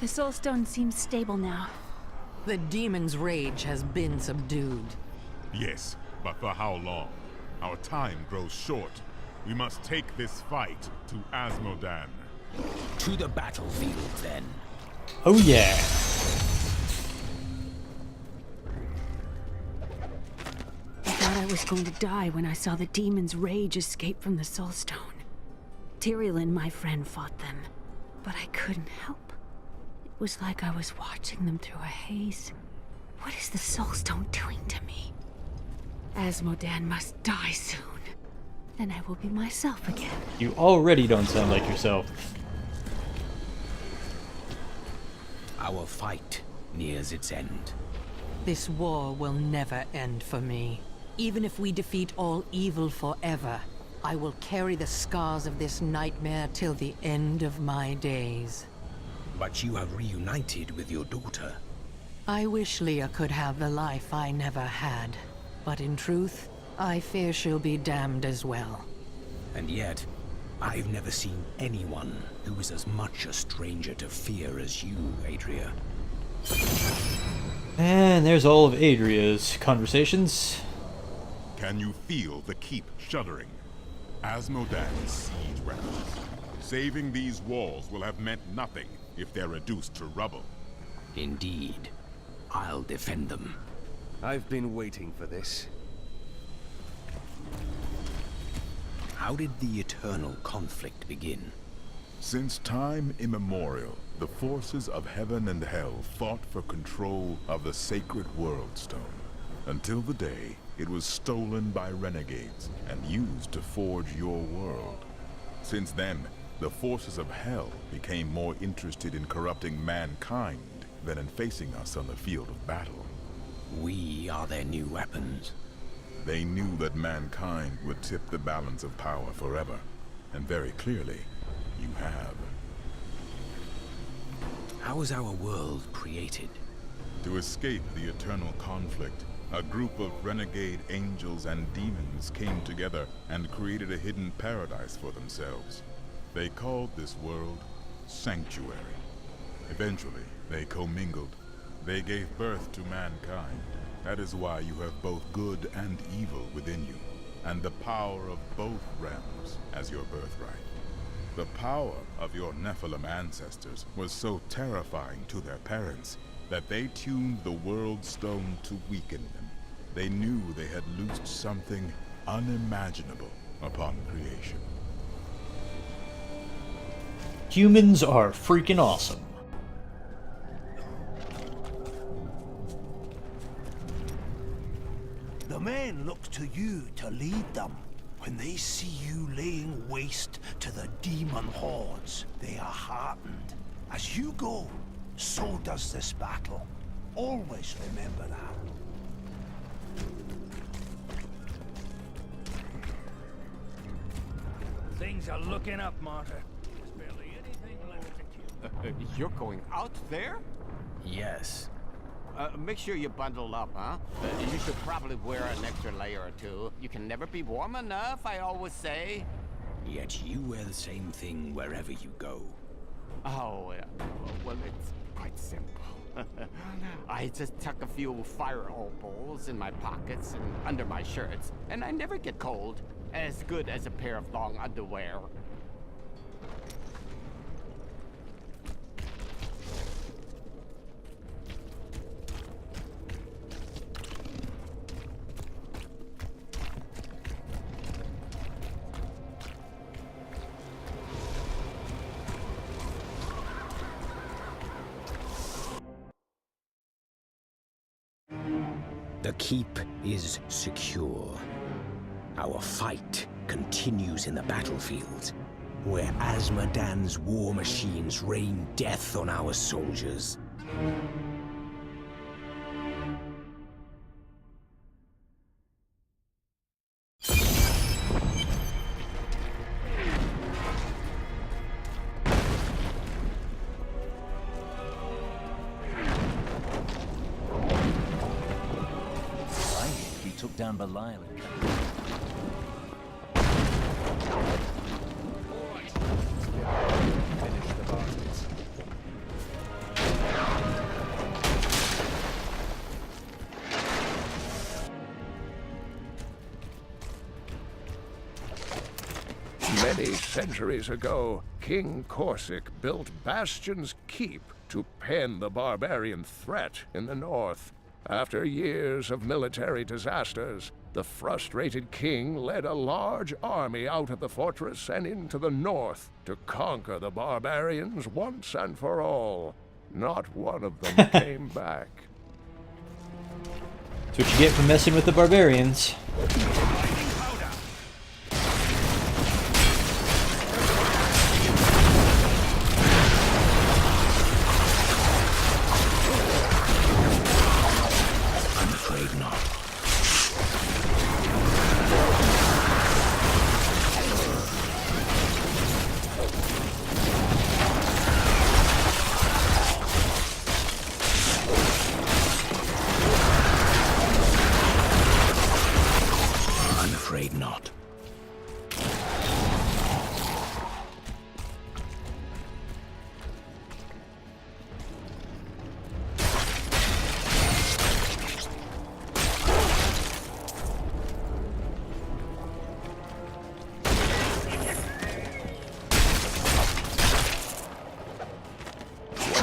The Soulstone seems stable now. The demon's rage has been subdued. Yes, but for how long? Our time grows short. We must take this fight to Asmodan. To the battlefield, then. Oh yeah. I thought I was going to die when I saw the demon's rage escape from the Soulstone. Tyrael and my friend fought them, but I couldn't help. It was like I was watching them through a haze. What is the Soulstone doing to me? Asmodan must die soon. Then I will be myself again. You already don't sound like yourself. Our fight nears its end. This war will never end for me. Even if we defeat all evil forever, I will carry the scars of this nightmare till the end of my days. But you have reunited with your daughter. I wish Leah could have the life I never had. But in truth, I fear she'll be damned as well. And yet, I've never seen anyone who is as much a stranger to fear as you, Adria. And there's all of Adria's conversations. Can you feel the keep shuddering? Asmodan's siege weapons. Saving these walls will have meant nothing if they're reduced to rubble. Indeed. I'll defend them. I've been waiting for this. How did the eternal conflict begin? Since time immemorial, the forces of heaven and hell fought for control of the sacred World Stone, until the day it was stolen by renegades and used to forge your world. Since then, the forces of hell became more interested in corrupting mankind than in facing us on the field of battle. We are their new weapons. They knew that mankind would tip the balance of power forever, and very clearly, you have. How was our world created? To escape the eternal conflict, a group of renegade angels and demons came together and created a hidden paradise for themselves. They called this world Sanctuary. Eventually, they commingled. They gave birth to mankind. That is why you have both good and evil within you, and the power of both realms as your birthright. The power of your Nephilim ancestors was so terrifying to their parents that they tuned the World Stone to weaken them. They knew they had loosed something unimaginable upon creation. Humans are freaking awesome. The men look to you to lead them. When they see you laying waste to the demon hordes, they are heartened. As you go, so does this battle. Always remember that. Things are looking up, Martyr. There's barely anything left to kill. You're going out there? Yes. Make sure you bundle up, huh? You should probably wear an extra layer or two. You can never be warm enough, I always say. Yet you wear the same thing wherever you go. Oh, well, it's quite simple. I just tuck a few fire opals in my pockets and under my shirts, and I never get cold. As good as a pair of long underwear. The keep is secure. Our fight continues in the battlefield, where Asmodan's war machines rain death on our soldiers. Took down Belial and finish the bastards. Many centuries ago, King Corsic built Bastion's Keep to pen the barbarian threat in the north. After years of military disasters, the frustrated king led a large army out of the fortress and into the north to conquer the barbarians once and for all. Not one of them came back. That's what you get for messing with the barbarians.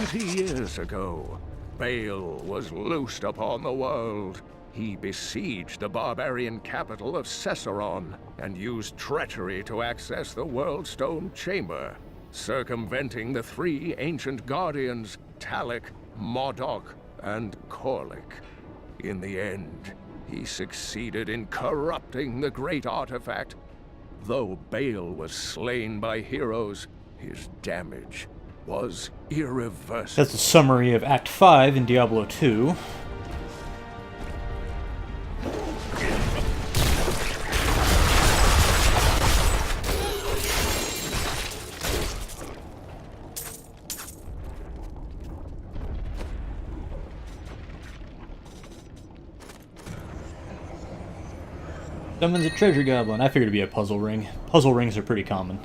20 years ago, Baal was loosed upon the world. He besieged the barbarian capital of Cesseron and used treachery to access the World Stone Chamber, circumventing the 3 ancient guardians, Talik, Modok, and Korlik. In the end, he succeeded in corrupting the great artifact. Though Baal was slain by heroes, his damage was irreversible. That's a summary of Act 5 in Diablo 2. Summons a treasure goblin. I figured it'd be a puzzle ring. Puzzle rings are pretty common.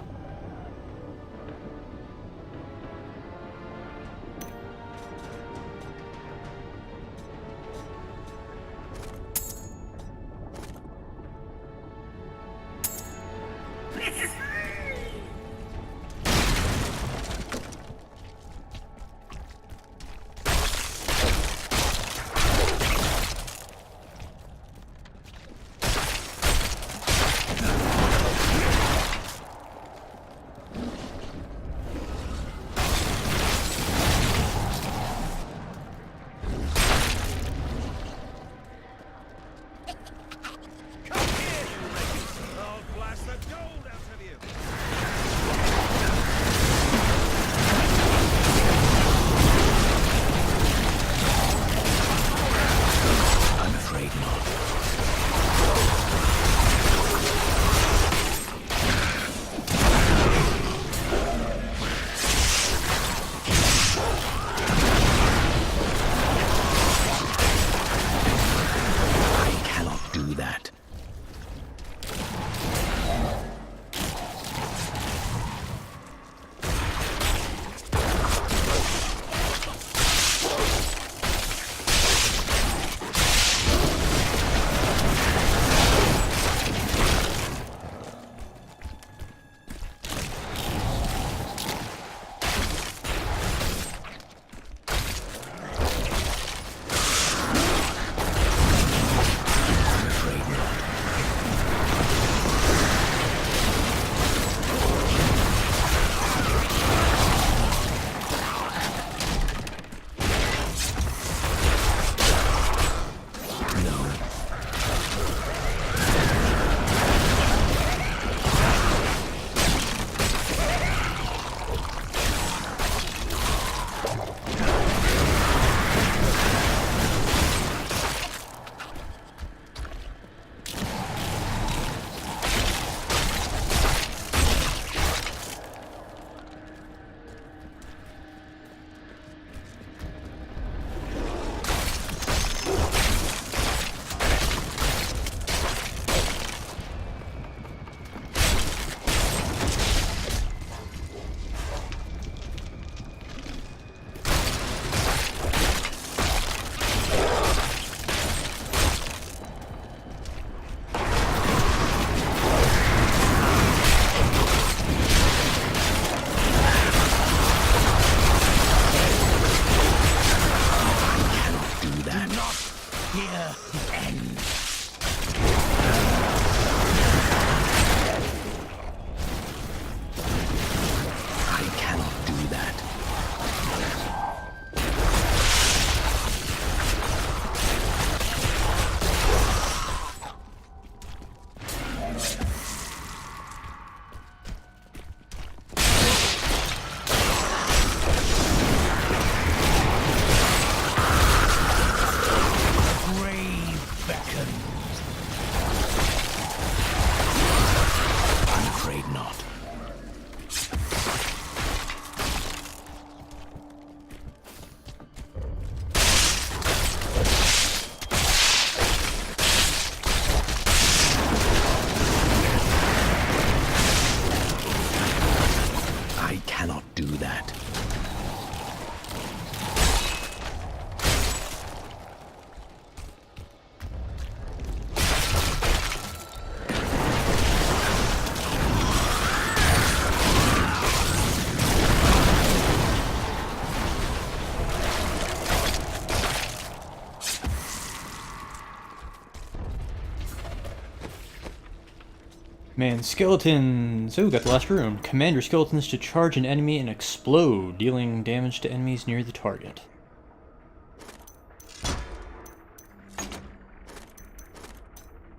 Man, skeletons. Oh, got the last rune. Command your skeletons to charge an enemy and explode, dealing damage to enemies near the target.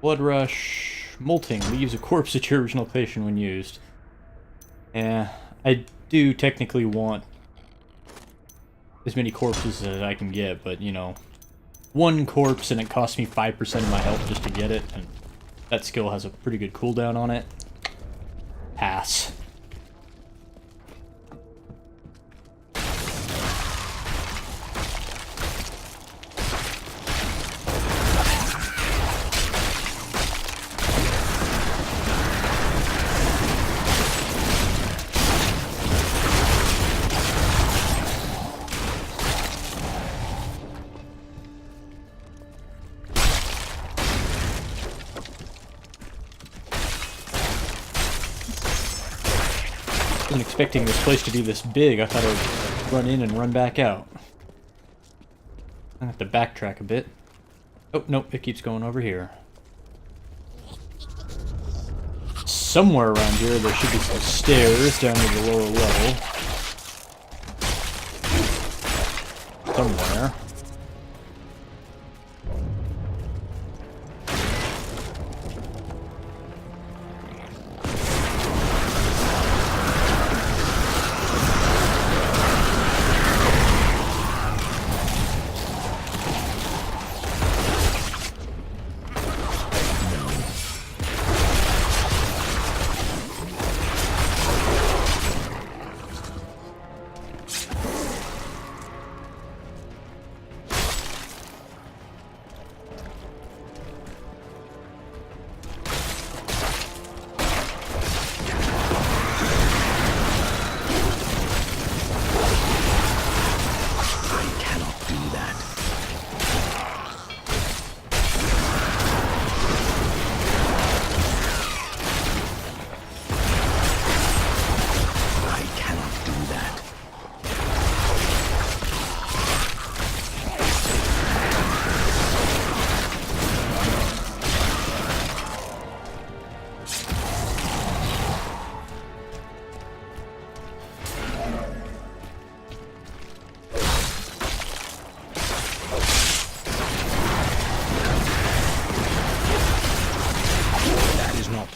Blood rush. Molting leaves a corpse at your original location when used. Yeah, I do technically want as many corpses as I can get, but you know, one corpse and it costs me 5% of my health just to get it, and that skill has a pretty good cooldown on it. Pass. I wasn't expecting this place to be this big. I thought I would run in and run back out. I have to backtrack a bit. Oh, nope, it keeps going over here. Somewhere around here there should be some stairs down to the lower level. Somewhere.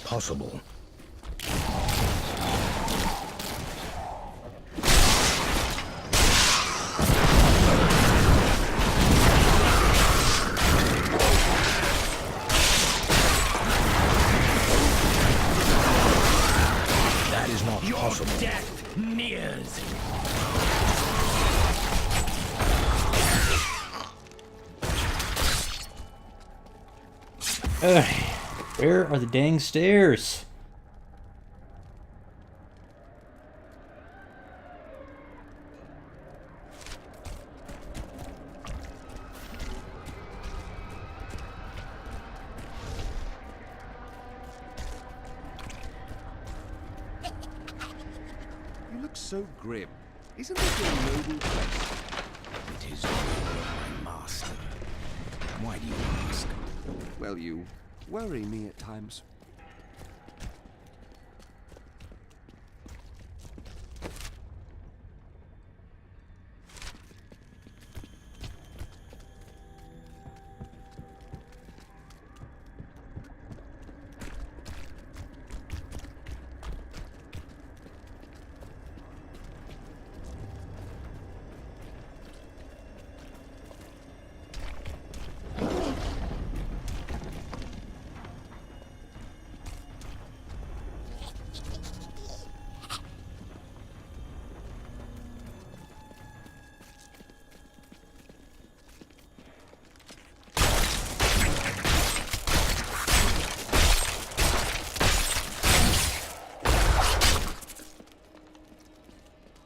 Possible. That is not possible. Your death nears. Where are the dang stairs? You look so grim. Isn't this your noble place? It is my master. Why do you ask? Well, you worry me at times.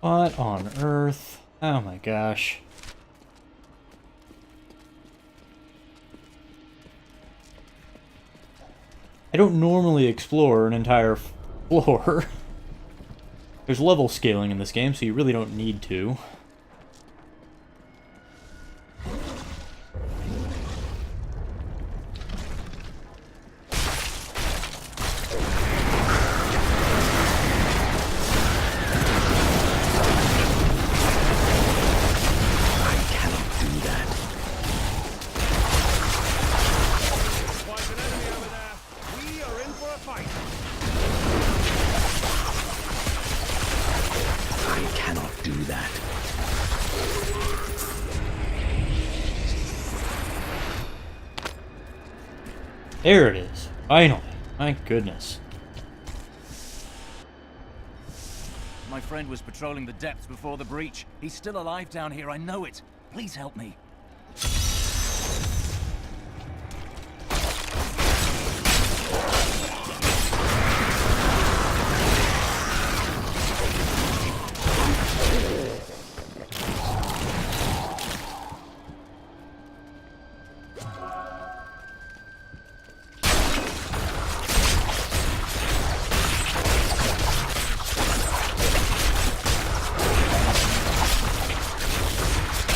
What on earth? Oh my gosh. I don't normally explore an entire floor. There's level scaling in this game, so you really don't need to. There it is. Finally. My goodness. My friend was patrolling the depths before the breach. He's still alive down here, I know it. Please help me.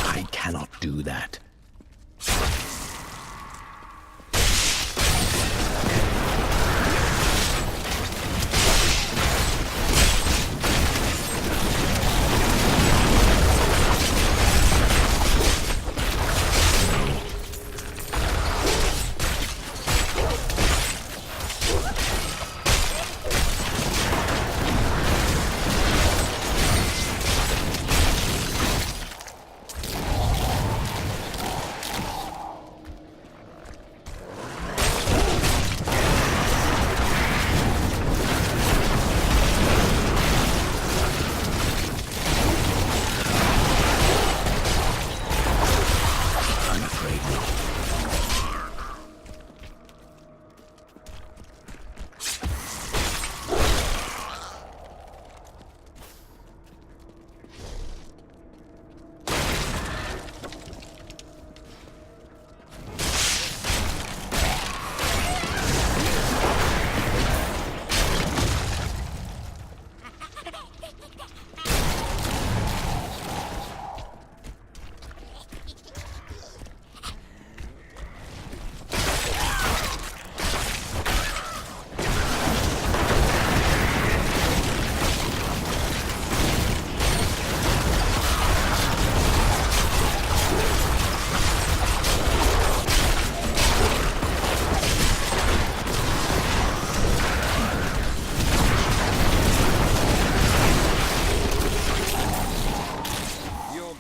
I cannot do that.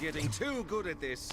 Getting too good at this.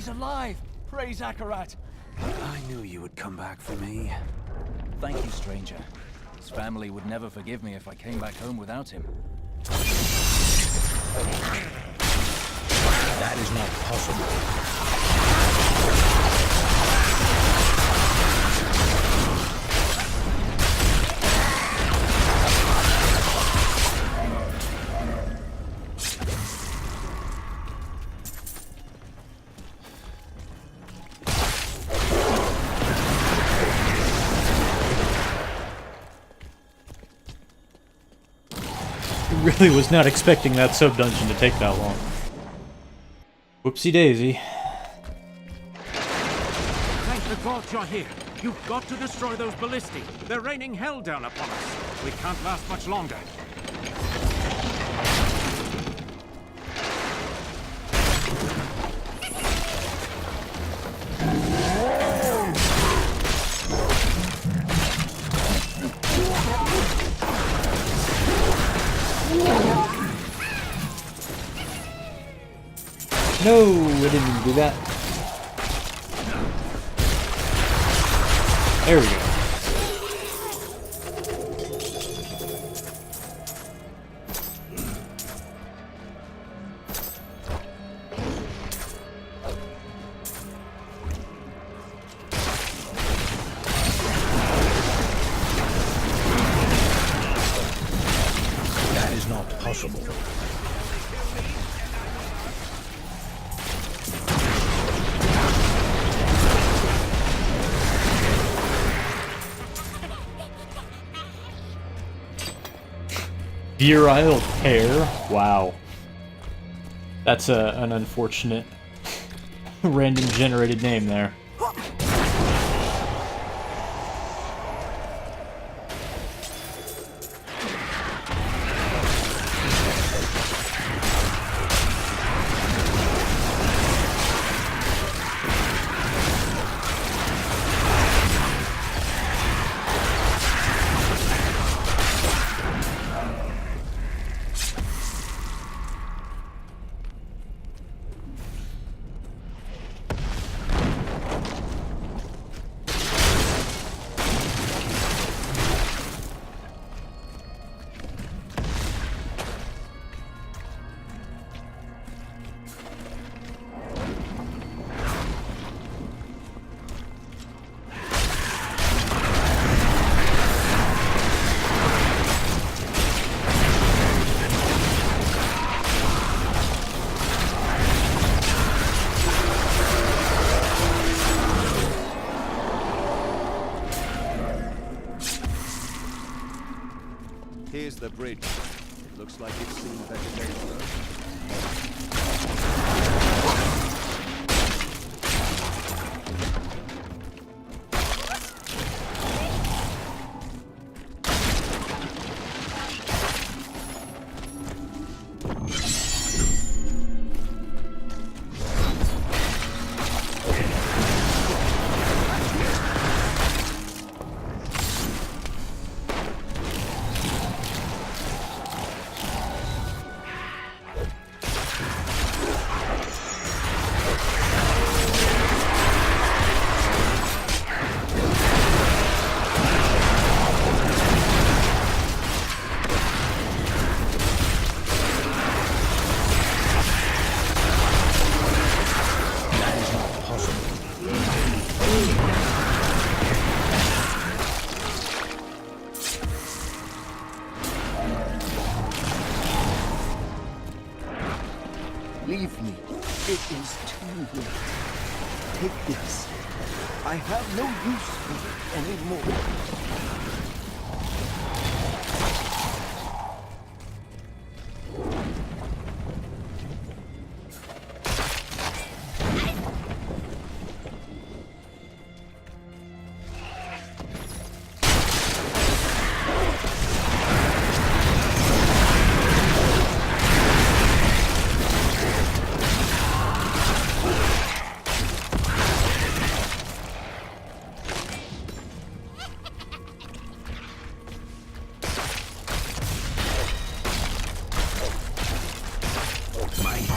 Alive! Praise Akarat! I knew you would come back for me. Thank you, stranger. His family would never forgive me if I came back home without him. That is not possible. Really was not expecting that sub-dungeon to take that long. Whoopsie daisy. Thank the gods you're here. You've got to destroy those ballistae. They're raining hell down upon us. We can't last much longer. No, I didn't do that. There we go. Virile Pair? Wow. That's an unfortunate random generated name there. Here's the bridge. It looks like it's seen better days, though. Leave me. It is too late. Take this. I have no use for it anymore.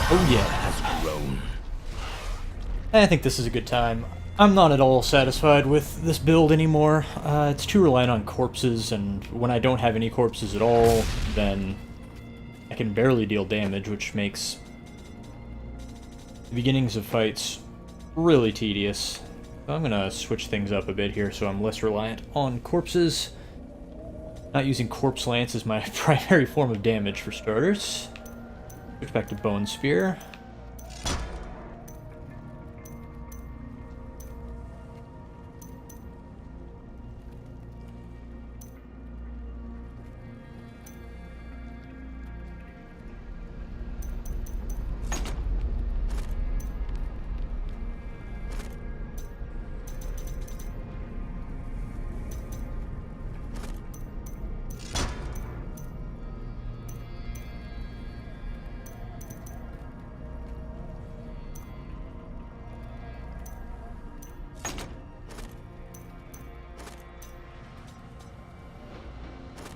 Oh yeah. I think this is a good time. I'm not at all satisfied with this build anymore. It's too reliant on corpses, and when I don't have any corpses at all, then I can barely deal damage, which makes the beginnings of fights really tedious. So I'm gonna switch things up a bit here so I'm less reliant on corpses. Not using Corpse Lance as my primary form of damage for starters. Switch back to Bone Spear.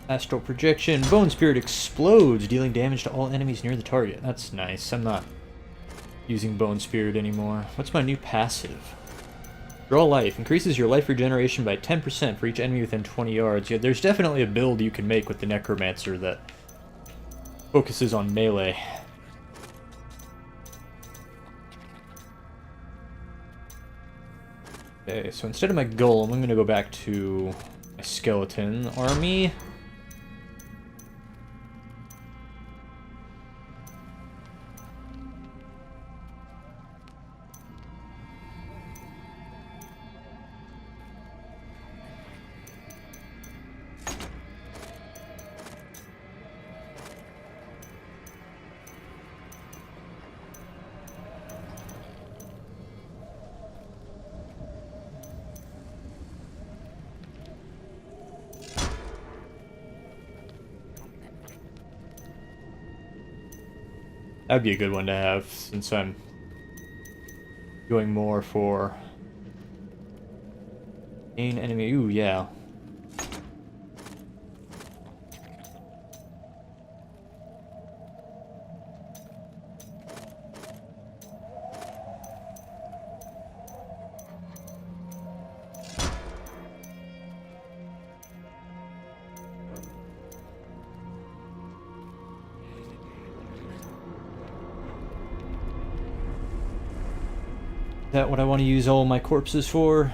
Astral Projection. Bone Spirit explodes, dealing damage to all enemies near the target. That's nice. I'm not using Bone Spirit anymore. What's my new passive? Draw Life. Increases your life regeneration by 10% for each enemy within 20 yards. Yeah, there's definitely a build you can make with the Necromancer that focuses on melee. Okay, so instead of my Golem, I'm going to go back to my Skeleton Army. That'd be a good one to have, since I'm going more for gain enemy. Ooh, yeah. Is that what I want to use all my corpses for?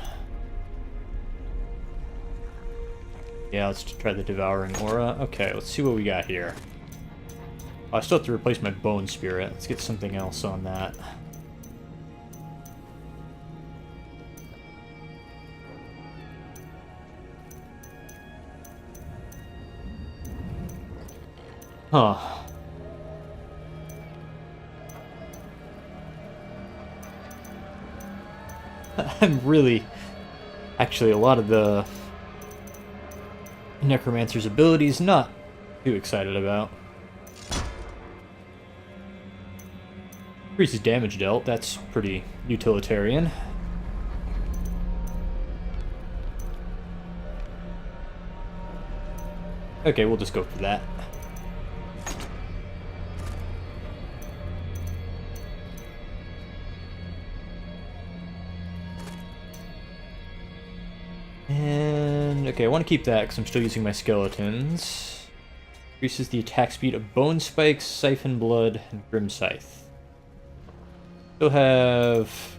Yeah, let's try the Devouring Aura. Okay, let's see what we got here. Oh, I still have to replace my Bone Spirit. Let's get something else on that. Huh. I'm really... Actually, a lot of the Necromancer's abilities not too excited about. Increases damage dealt, that's pretty utilitarian. Okay, we'll just go for that. And, okay, I want to keep that because I'm still using my skeletons. Increases the attack speed of Bone Spikes, Siphon Blood, and Grim Scythe. Still have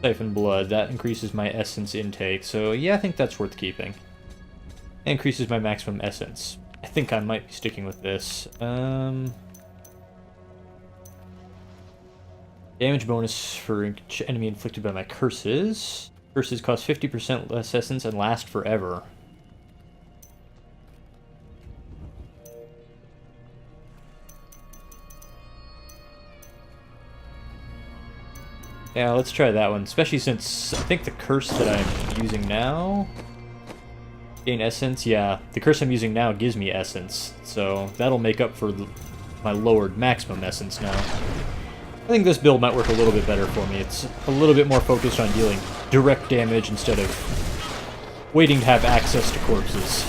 Siphon Blood, that increases my essence intake, so yeah, I think that's worth keeping. Increases my maximum essence. I think I might be sticking with this. Damage bonus for each enemy inflicted by my curses. Curses cost 50% less essence and last forever. Yeah, let's try that one, especially since I think the curse that I'm using now... Gain essence? Yeah, the curse I'm using now gives me essence, so that'll make up for my lowered maximum essence now. I think this build might work a little bit better for me. It's a little bit more focused on dealing direct damage instead of waiting to have access to corpses.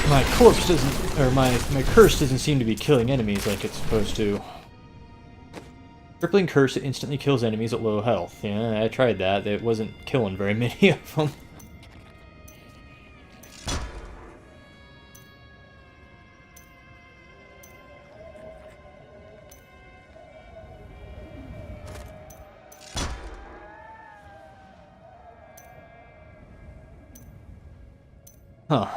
My corpse doesn't, or my curse doesn't seem to be killing enemies like it's supposed to. Crippling curse instantly kills enemies at low health. Yeah, I tried that. It wasn't killing very many of them. Huh.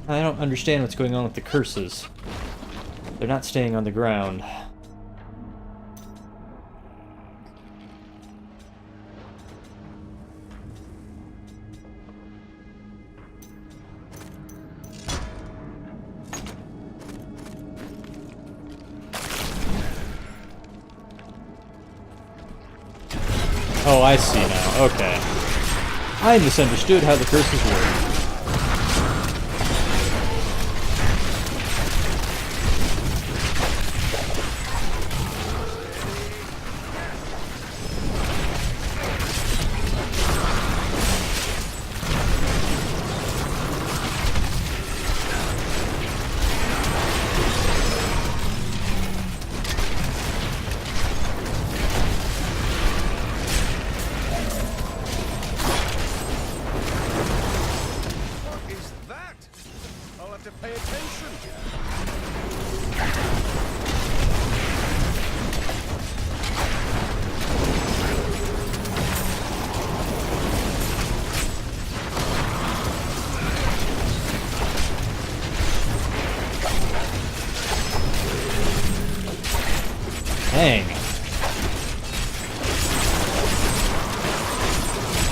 I don't understand what's going on with the curses. They're not staying on the ground. Oh, I see now. Okay. I misunderstood how the curses work.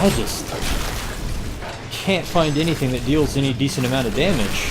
I just can't find anything that deals any decent amount of damage.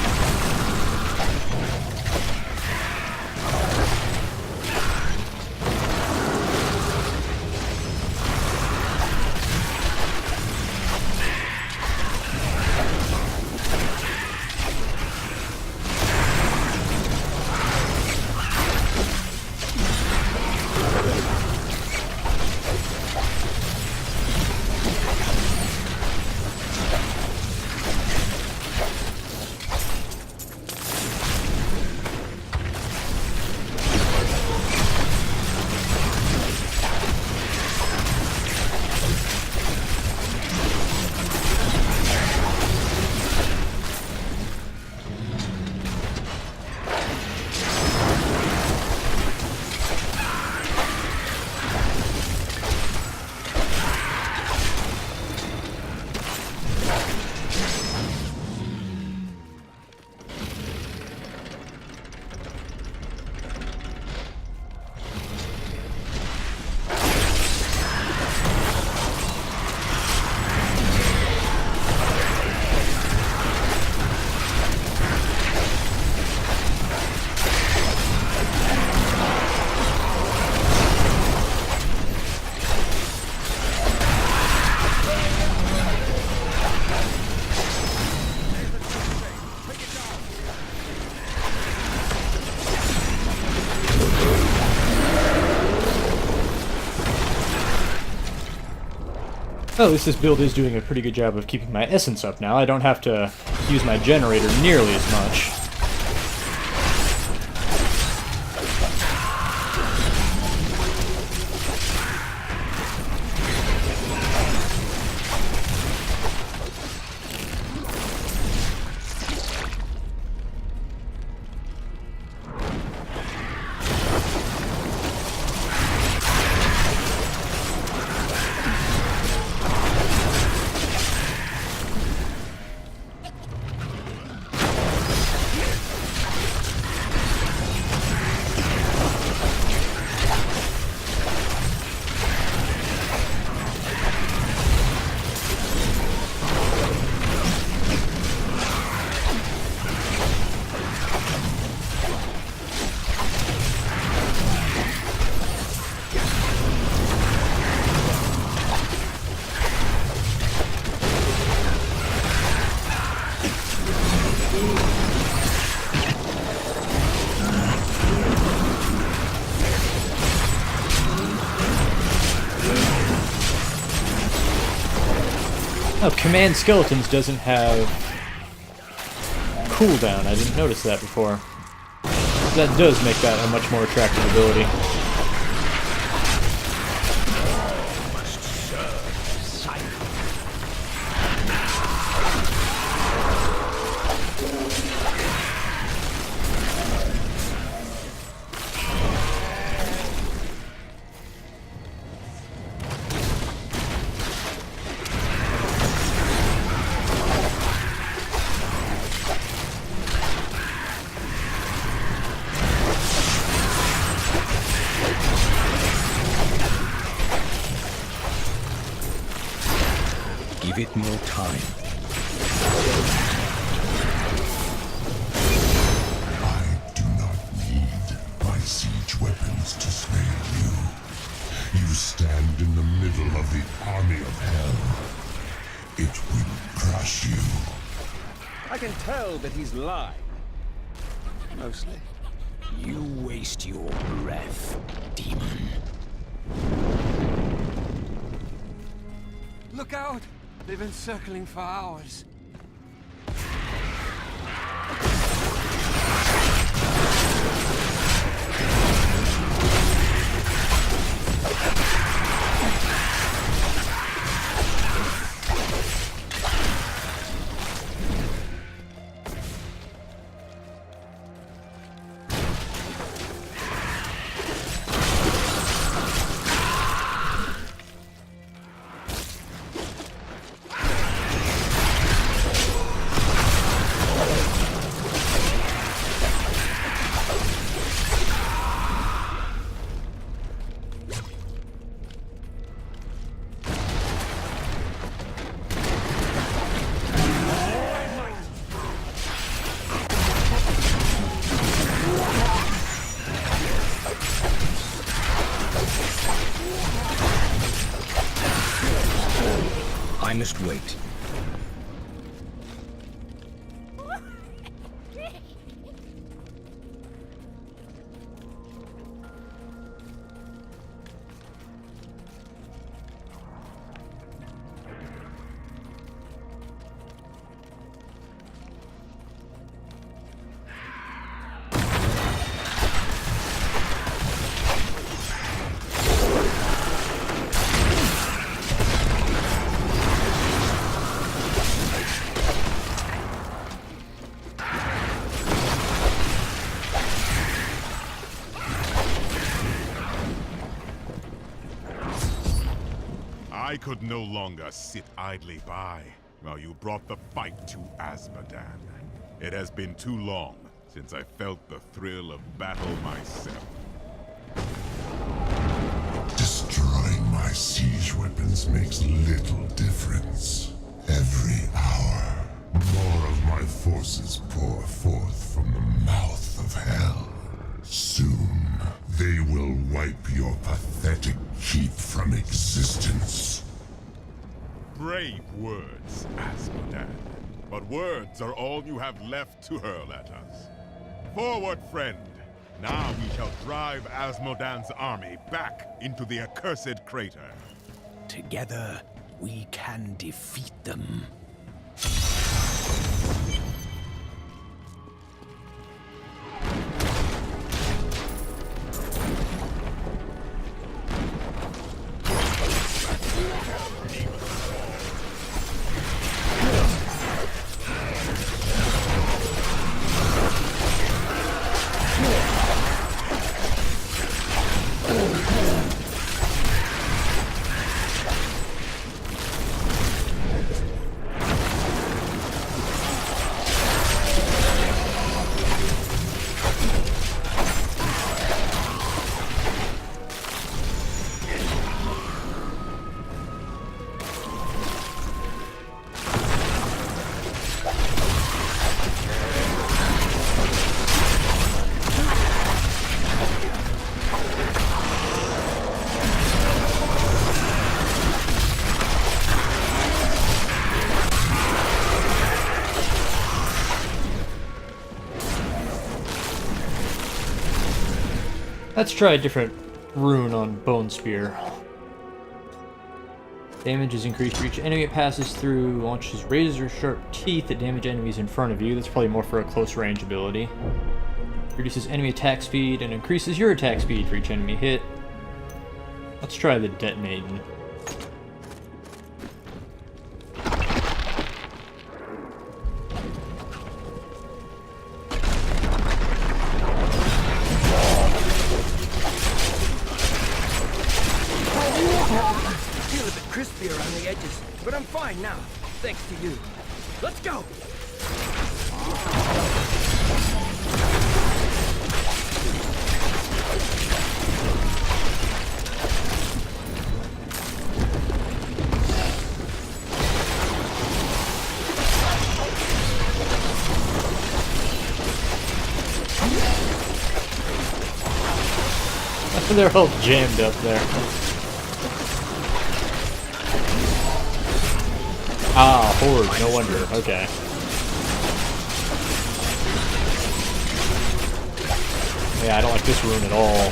Well, at least this build is doing a pretty good job of keeping my essence up now. I don't have to use my generator nearly as much. Oh, Command Skeletons doesn't have cooldown. I didn't notice that before. That does make that a much more attractive ability. Give it more time. I do not need my siege weapons to slay you. You stand in the middle of the army of hell. It will crush you. I can tell that he's lying. Mostly. You waste your breath, demon. Look out! They've been circling for hours. I must wait. I could no longer sit idly by while you brought the fight to Azmodan. It has been too long since I felt the thrill of battle myself. Destroying my siege weapons makes little difference. Every hour, more of my forces pour forth from the mouth of hell. Soon, they will wipe your pathetic keep from existence. Brave words, Azmodan. But words are all you have left to hurl at us. Forward, friend! Now we shall drive Azmodan's army back into the accursed crater. Together, we can defeat them. Let's try a different rune on Bone Spear. Damage is increased for each enemy it passes through. Launches razor-sharp teeth that damage enemies in front of you. That's probably more for a close-range ability. Reduces enemy attack speed and increases your attack speed for each enemy hit. Let's try the Detonating. Crispy around the edges, but I'm fine now, thanks to you. Let's go! They're all jammed up there. Ah, horde, no wonder. Okay. Yeah, I don't like this rune at all.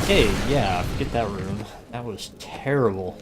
Hey, yeah, forget that rune. That was terrible.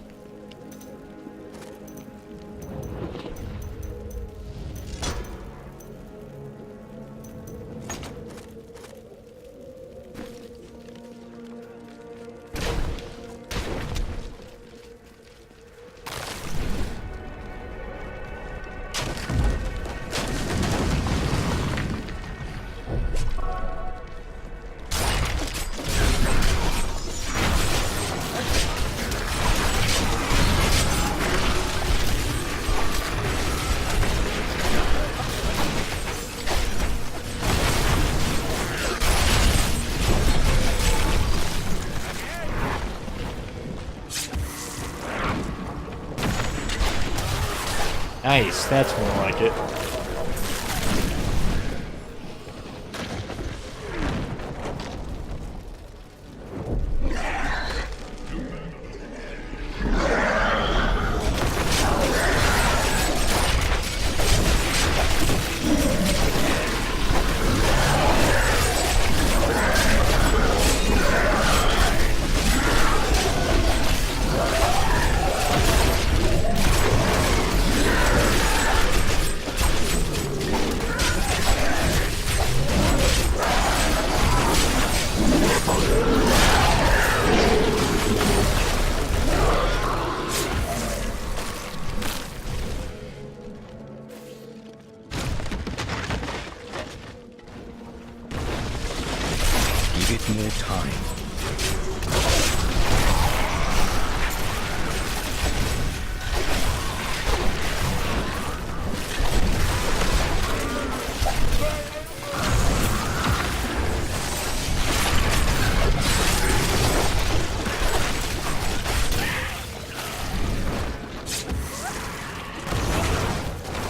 Nice, that's more like it. Give it more time.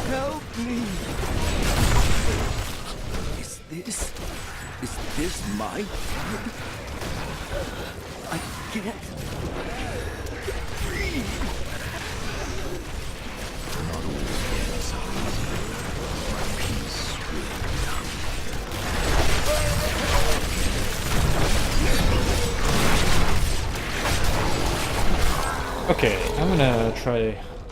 Help me! Is this my blood? I can't breathe. Not all deaths are easy. Peace will come. Okay, I'm gonna try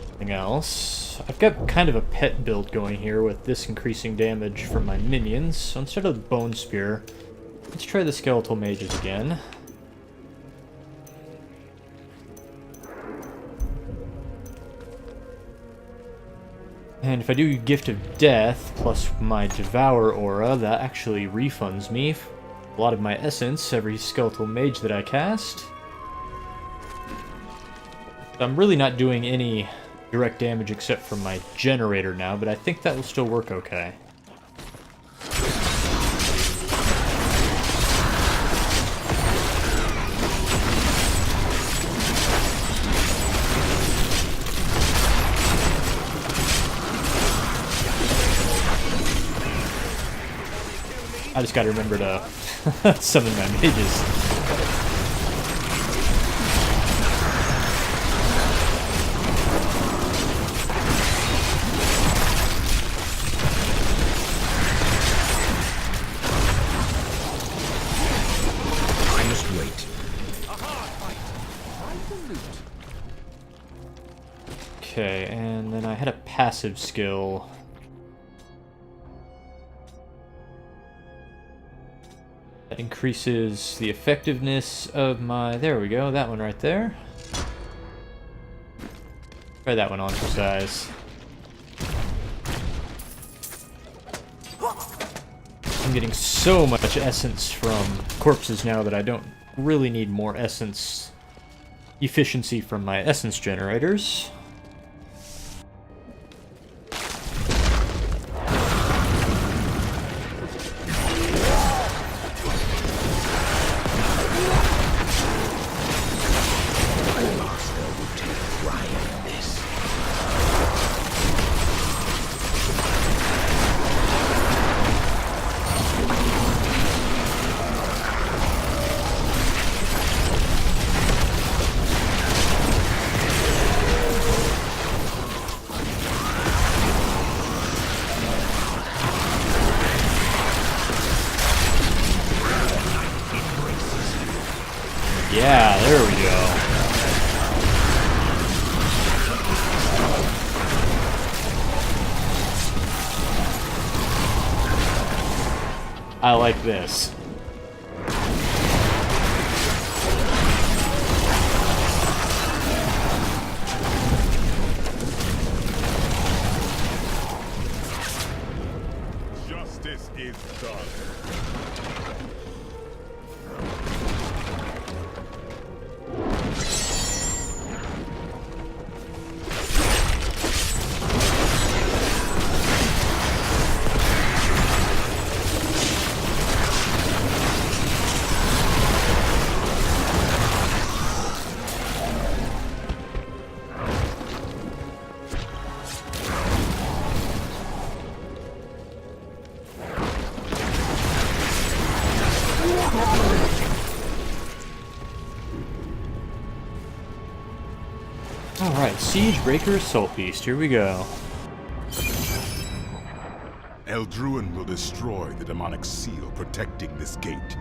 something else. I've got kind of a pet build going here with this increasing damage from my minions. So instead of the Bone Spear, let's try the Skeletal Mages again. And if I do Gift of Death plus my Devour aura, that actually refunds me a lot of my essence every Skeletal Mage that I cast. I'm really not doing any direct damage except for my generator now, but I think that will still work okay. I just gotta remember to summon my mages. Okay, and then I had a passive skill. That increases the effectiveness of my... There we go, that one right there. Try that one on for size. I'm getting so much essence from corpses now that I don't really need more essence efficiency from my essence generators. Yeah, there we go. I like this. Justice is done. Siegebreaker Assault Beast, here we go. Eldruin will destroy the demonic seal protecting this gate.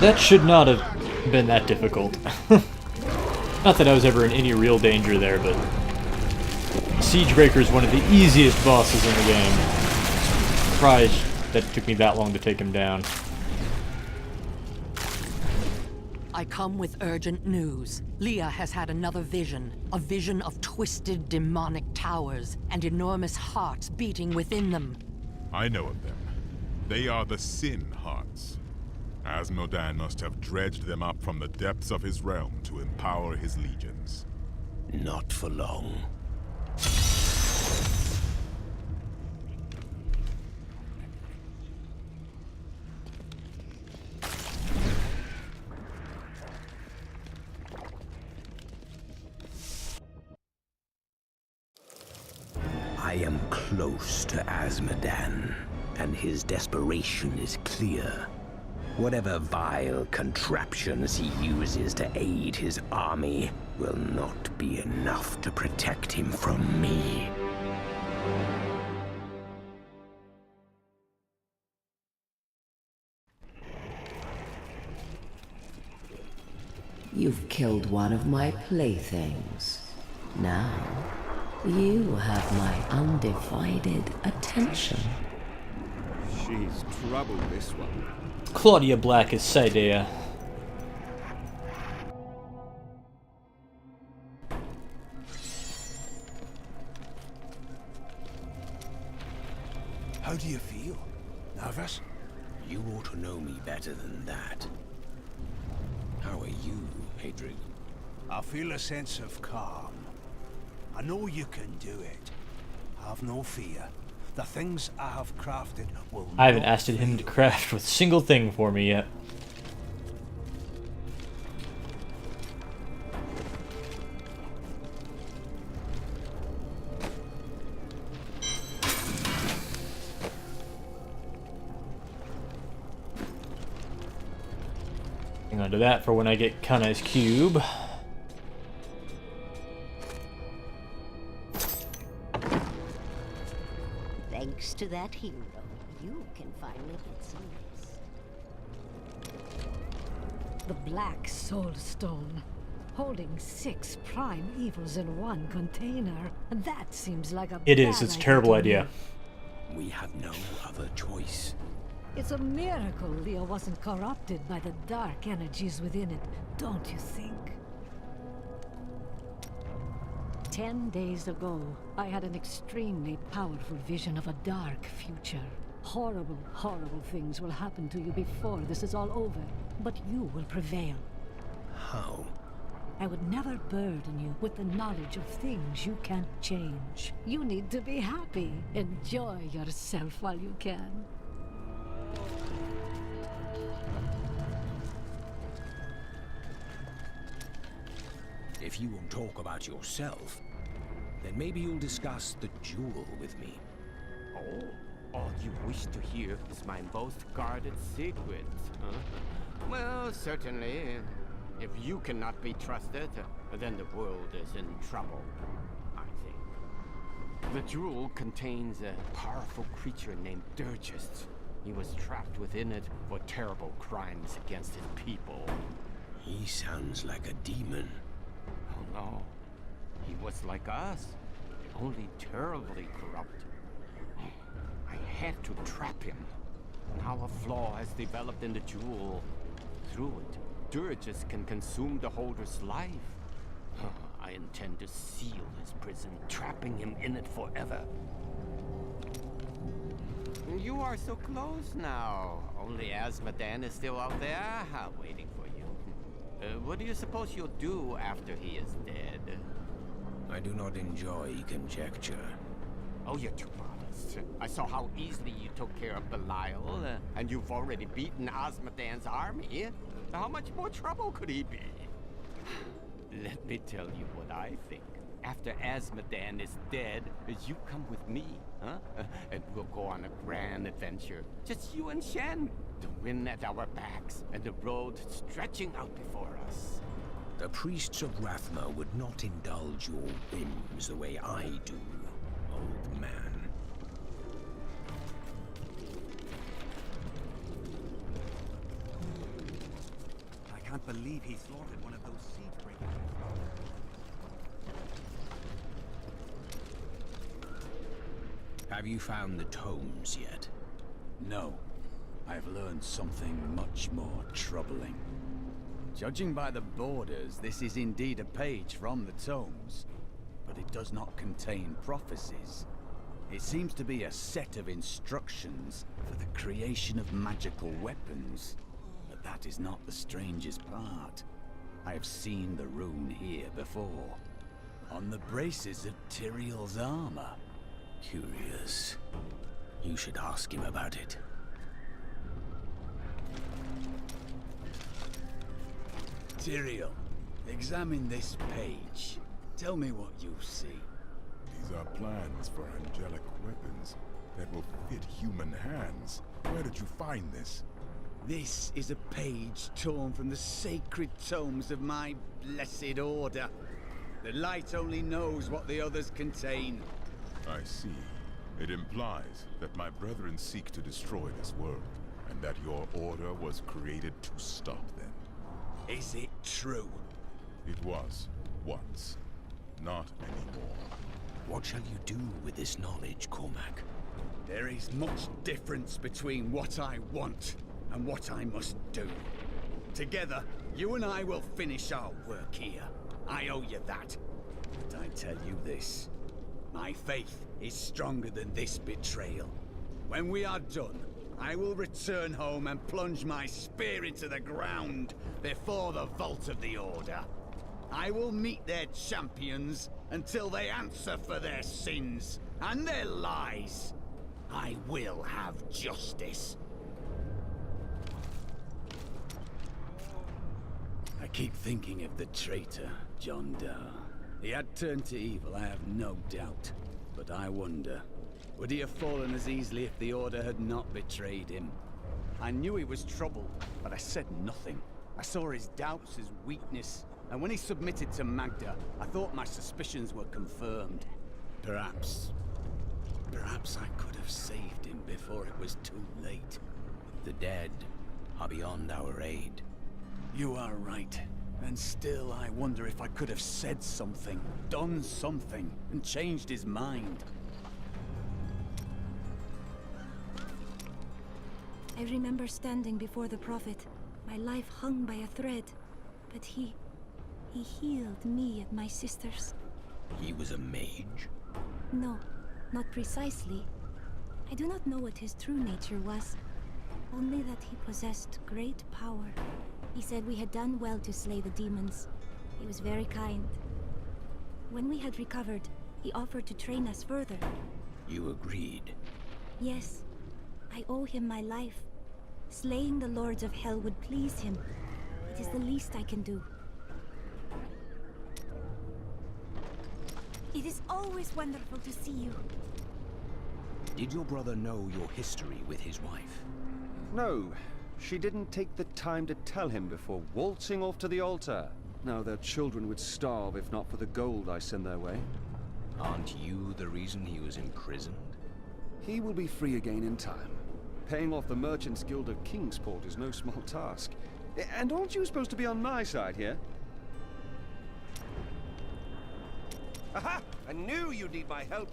That should not have been that difficult. Not that I was ever in any real danger there, but Siegebreaker is one of the easiest bosses in the game. Surprised that it took me that long to take him down. I come with urgent news. Leah has had another vision. A vision of twisted demonic towers and enormous hearts beating within them. I know of them. They are the Sin Hearts. Asmodan must have dredged them up from the depths of his realm to empower his legions. Not for long. I am close to Asmodan, and his desperation is clear. Whatever vile contraptions he uses to aid his army will not be enough to protect him from me. You've killed one of my playthings. Now, you have my undivided attention. She's trouble, this one. Claudia Black is Saidea. How do you feel? Nervous? You ought to know me better than that. How are you, Hadrig? I feel a sense of calm. I know you can do it. Have no fear. The things I have crafted will I haven't asked him to craft a single thing for me yet. Hang on to that for when I get Kanai's cube. Thanks to that hero, you can finally get some rest. The Black Soul Stone. Holding 6 prime evils in one container. That seems like a It is. It's a terrible idea. We have no other choice. It's a miracle Leah wasn't corrupted by the dark energies within it, don't you think? 10 days ago, I had an extremely powerful vision of a dark future. Horrible, horrible things will happen to you before this is all over, but you will prevail. How? I would never burden you with the knowledge of things you can't change. You need to be happy. Enjoy yourself while you can. If you won't talk about yourself, then maybe you'll discuss the jewel with me. Oh, all you wish to hear is my most guarded secret, huh? Well, certainly. If you cannot be trusted, then the world is in trouble, I think. The jewel contains a powerful creature named Dirgist. He was trapped within it for terrible crimes against his people. He sounds like a demon. Oh no. He was like us, only terribly corrupt. I had to trap him. Now a flaw has developed in the jewel. Through it, Dirgist can consume the holder's life. I intend to seal his prison, trapping him in it forever. You are so close now. Only Azmodan is still out there, waiting for you. What do you suppose you'll do after he is dead? I do not enjoy conjecture. Oh, you're too modest. I saw how easily you took care of Belial, and you've already beaten Azmodan's army. How much more trouble could he be? Let me tell you what I think. After Azmodan is dead, you come with me, huh? And we'll go on a grand adventure. Just you and Shen. The wind at our backs, and the road stretching out before us. The priests of Rathma would not indulge your whims the way I do, old man. I can't believe he slaughtered one of those siege breakers. Have you found the tomes yet? No. I've learned something much more troubling. Judging by the borders, this is indeed a page from the tomes, but it does not contain prophecies. It seems to be a set of instructions for the creation of magical weapons. But that is not the strangest part. I have seen the rune here before, on the braces of Tyrael's armor. Curious. You should ask him about it. Tyrael, examine this page. Tell me what you see. These are plans for angelic weapons that will fit human hands. Where did you find this? This is a page torn from the sacred tomes of my blessed order. The light only knows what the others contain. I see. It implies that my brethren seek to destroy this world, and that your order was created to stop them. Is it true? It was, once. Not anymore. What shall you do with this knowledge, Cormac? There is much difference between what I want and what I must do. Together, you and I will finish our work here. I owe you that. But I tell you this. My faith is stronger than this betrayal. When we are done, I will return home and plunge my spear into the ground before the vault of the Order. I will meet their champions until they answer for their sins and their lies. I will have justice. I keep thinking of the traitor, John Doe. He had turned to evil, I have no doubt. But I wonder, would he have fallen as easily if the Order had not betrayed him? I knew he was troubled, but I said nothing. I saw his doubts as weakness, and when he submitted to Magda, I thought my suspicions were confirmed. Perhaps I could have saved him before it was too late. The dead are beyond our aid. You are right. And still, I wonder if I could have said something, done something, and changed his mind. I remember standing before the Prophet, my life hung by a thread. But he healed me and my sisters. He was a mage? No, not precisely. I do not know what his true nature was, only that he possessed great power. He said we had done well to slay the demons. He was very kind. When we had recovered, he offered to train us further. You agreed? Yes, I owe him my life. Slaying the lords of hell would please him. It is the least I can do. It is always wonderful to see you. Did your brother know your history with his wife? No, she didn't take the time to tell him before waltzing off to the altar. Now their children would starve if not for the gold I send their way. Aren't you the reason he was imprisoned? He will be free again in time. Paying off the Merchants Guild of Kingsport is no small task. And aren't you supposed to be on my side here? Aha! I knew you'd need my help.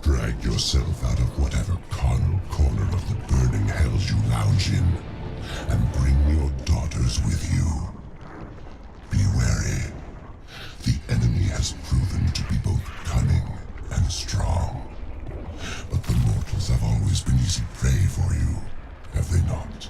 Drag yourself out of whatever carnal corner of the burning hells you lounge in, and bring your daughters with you. Be wary. The enemy has proven to be both cunning and strong. But the mortals have always been easy prey for you, have they not?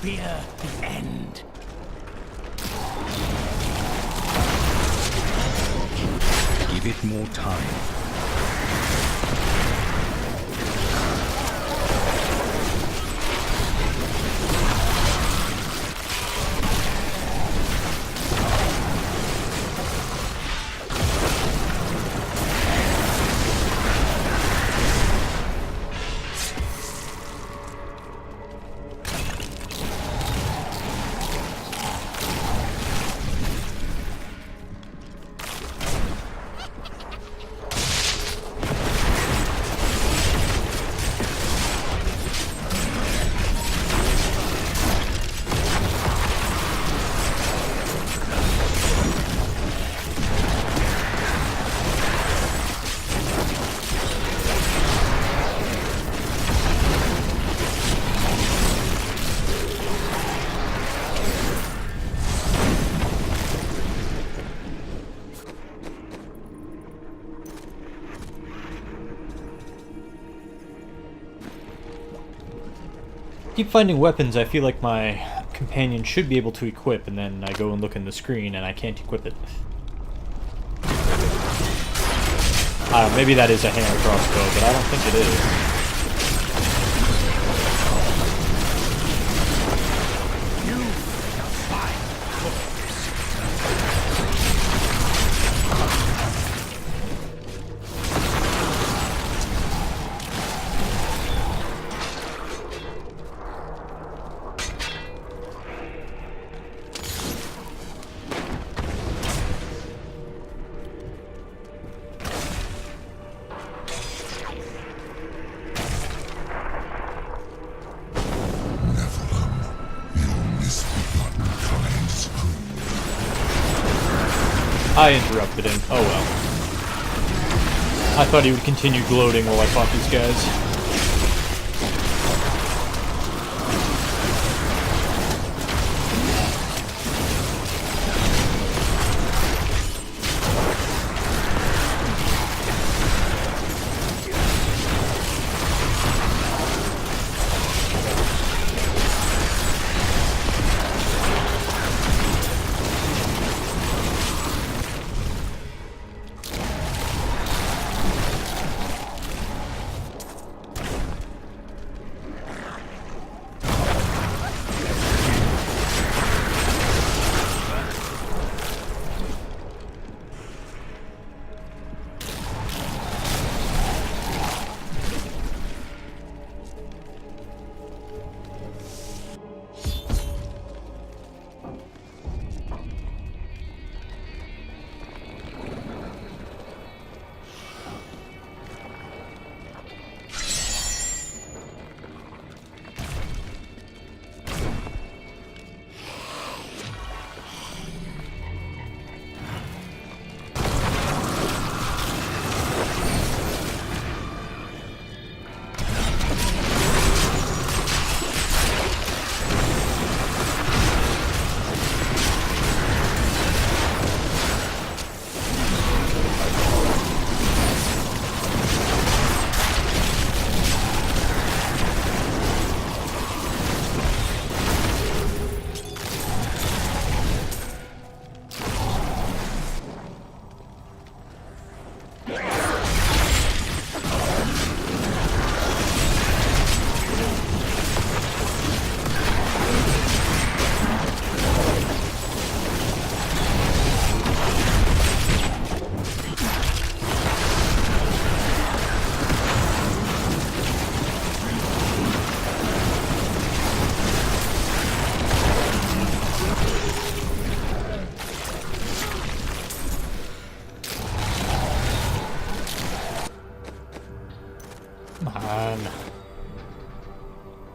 Fear the end. Give it more time. Keep finding weapons I feel like my companion should be able to equip, and then I go and look in the screen and I can't equip it. Maybe that is a hand crossbow, but I don't think it is. I interrupted him. Oh well. I thought he would continue gloating while I fought these guys.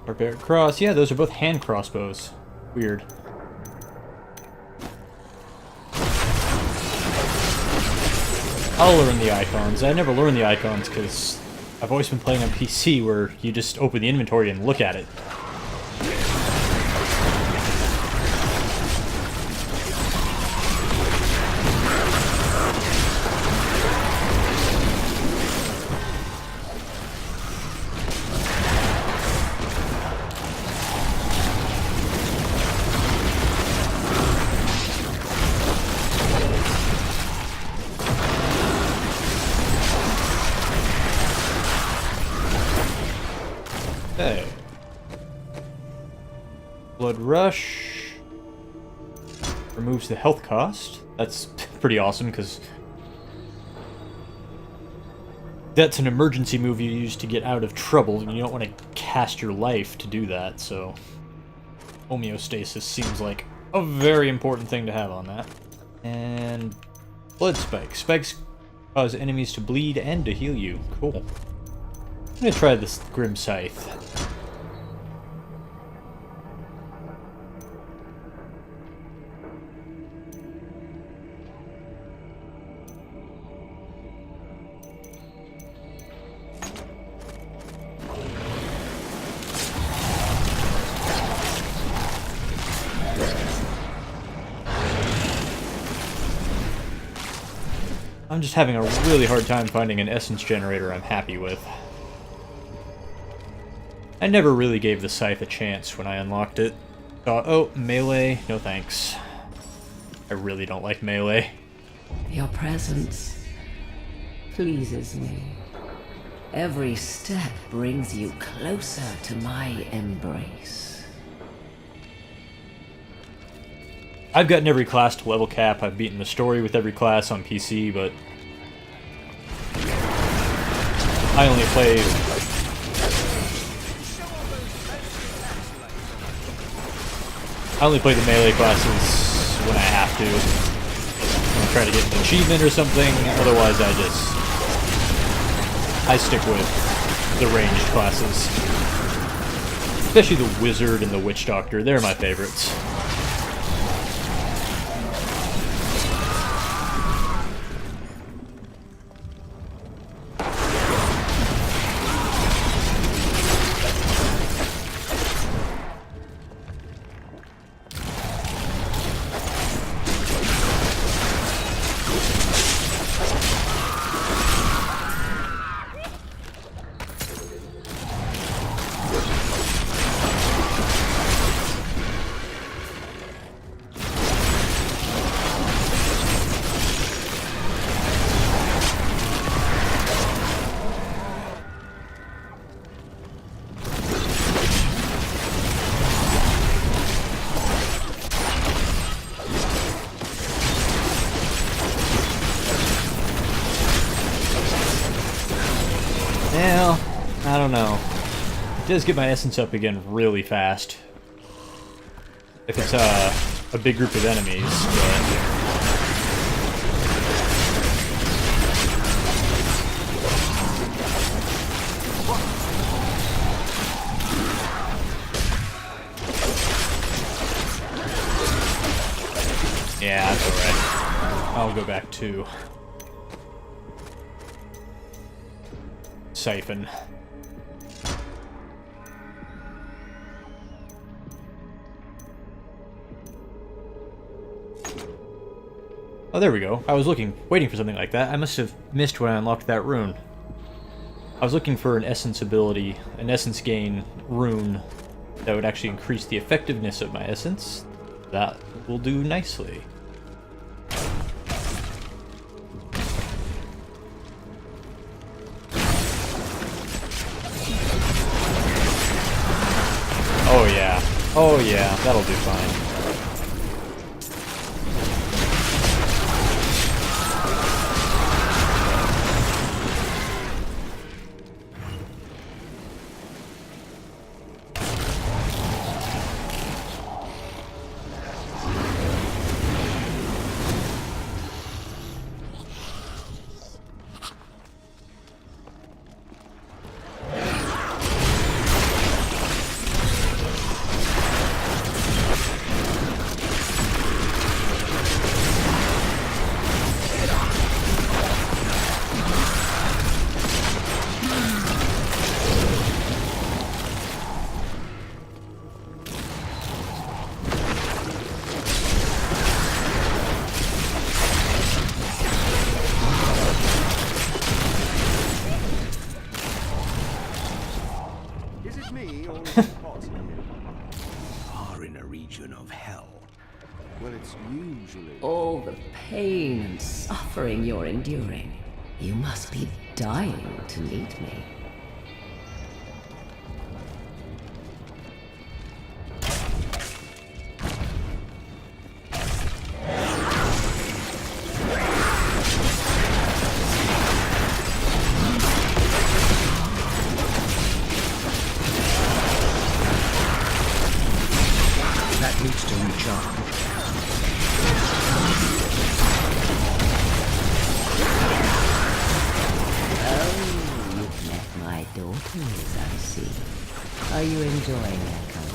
Barbaric Cross. Yeah, those are both hand crossbows. Weird. I'll learn the icons. I never learned the icons because I've always been playing on PC where you just open the inventory and look at it. Okay. Blood Rush removes the health cost. That's pretty awesome because that's an emergency move you use to get out of trouble, and you don't want to cast your life to do that, so homeostasis seems like a very important thing to have on that. And Blood Spike. Spikes cause enemies to bleed and to heal you. Cool. I'm gonna try this Grim Scythe. I'm just having a really hard time finding an essence generator I'm happy with. I never really gave the scythe a chance when I unlocked it. Thought, oh, melee, no thanks. I really don't like melee. Your presence pleases me. Every step brings you closer to my embrace. I've gotten every class to level cap. I've beaten the story with every class on PC, but I only play... the melee classes when I have to. I'm trying to get an achievement or something, otherwise I stick with the ranged classes. Especially the Wizard and the Witch Doctor, they're my favorites. don't know. It does get my essence up again really fast. If it's a big group of enemies, but... Yeah, that's alright. I'll go back to Siphon. Oh, there we go. I was waiting for something like that. I must have missed when I unlocked that rune. I was looking for an essence ability, an essence gain rune that would actually increase the effectiveness of my essence. That will do nicely. Oh yeah. Oh yeah, that'll do fine. Are in a region of hell. Well, it's usually... All the pain and suffering you're enduring. You must be dying to meet me. That needs to recharge. Oh, you've met my daughters, I see. Are you enjoying their company?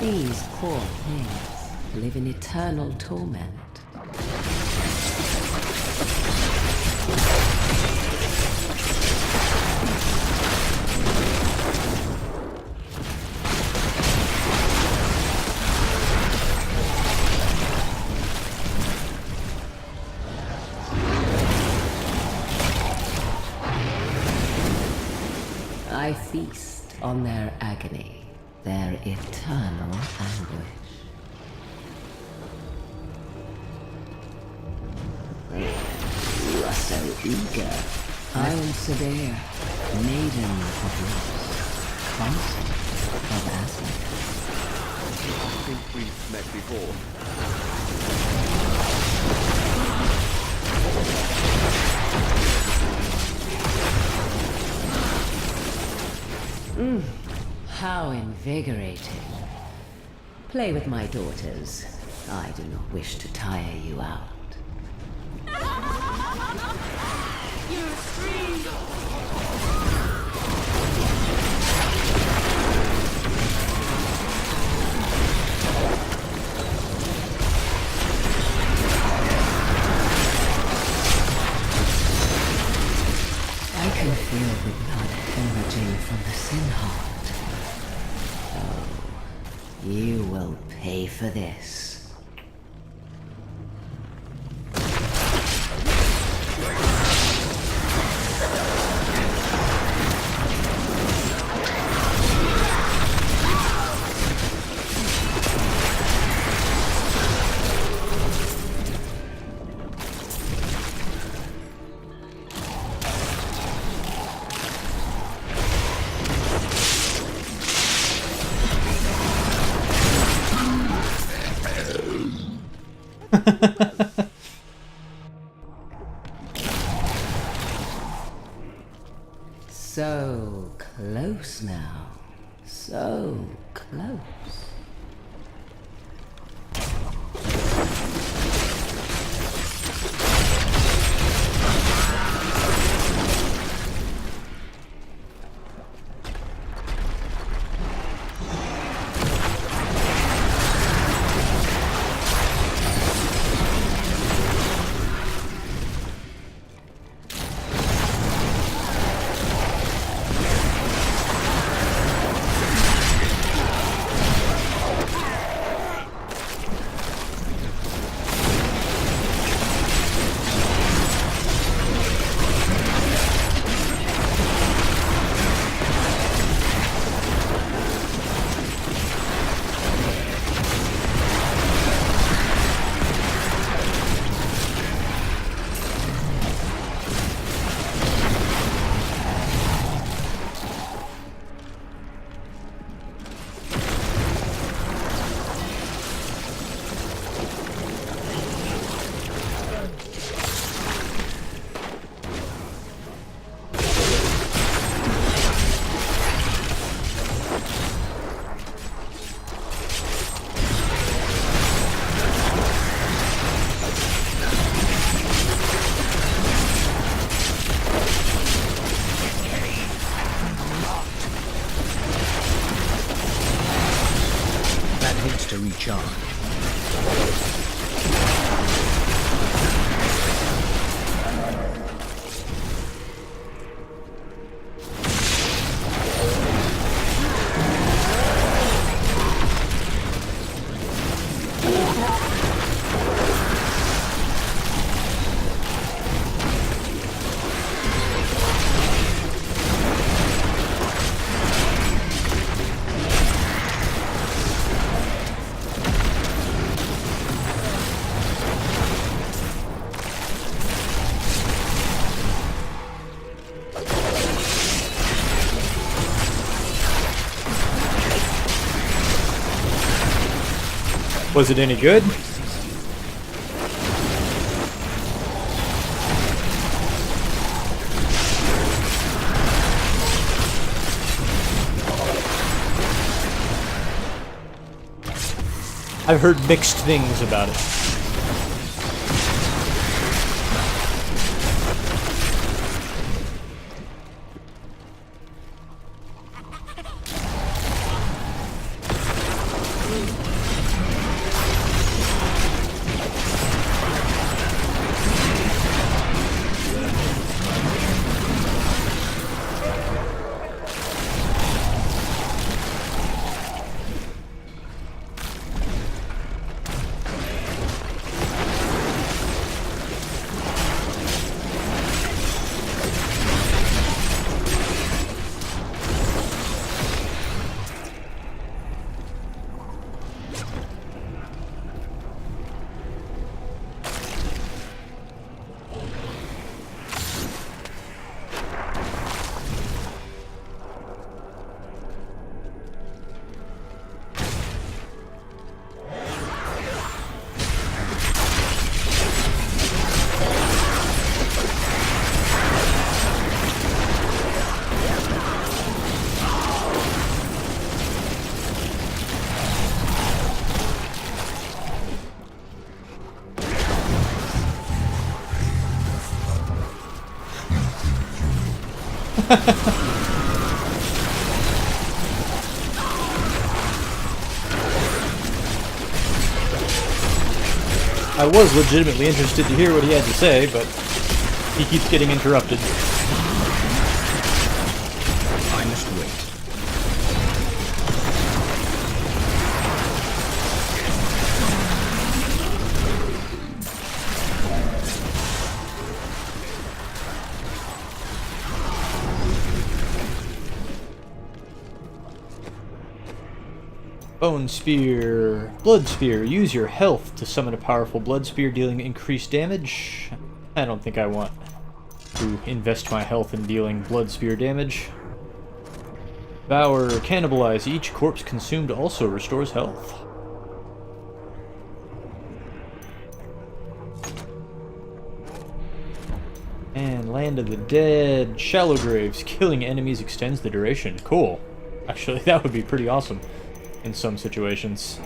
These poor things live in eternal torment. I feast on their agony, their eternal anguish. You are so eager. I am Sabir, maiden of loss, consort of Aslan. I think we've met before. How invigorating. Play with my daughters. I do not wish to tire you out. You're free! I can feel the blood hemorrhaging from the sin heart. Oh, you will pay for this. So close now. So close. To recharge. Was it any good? I've heard mixed things about it. I was legitimately interested to hear what he had to say, but he keeps getting interrupted. I must wait. Bone Spear. Blood Spear. Use your health to summon a powerful Blood Spear dealing increased damage. I don't think I want to invest my health in dealing Blood Spear damage. Devour. Cannibalize. Each corpse consumed also restores health. And Land of the Dead. Shallow Graves. Killing enemies extends the duration. Cool. Actually, that would be pretty awesome in some situations.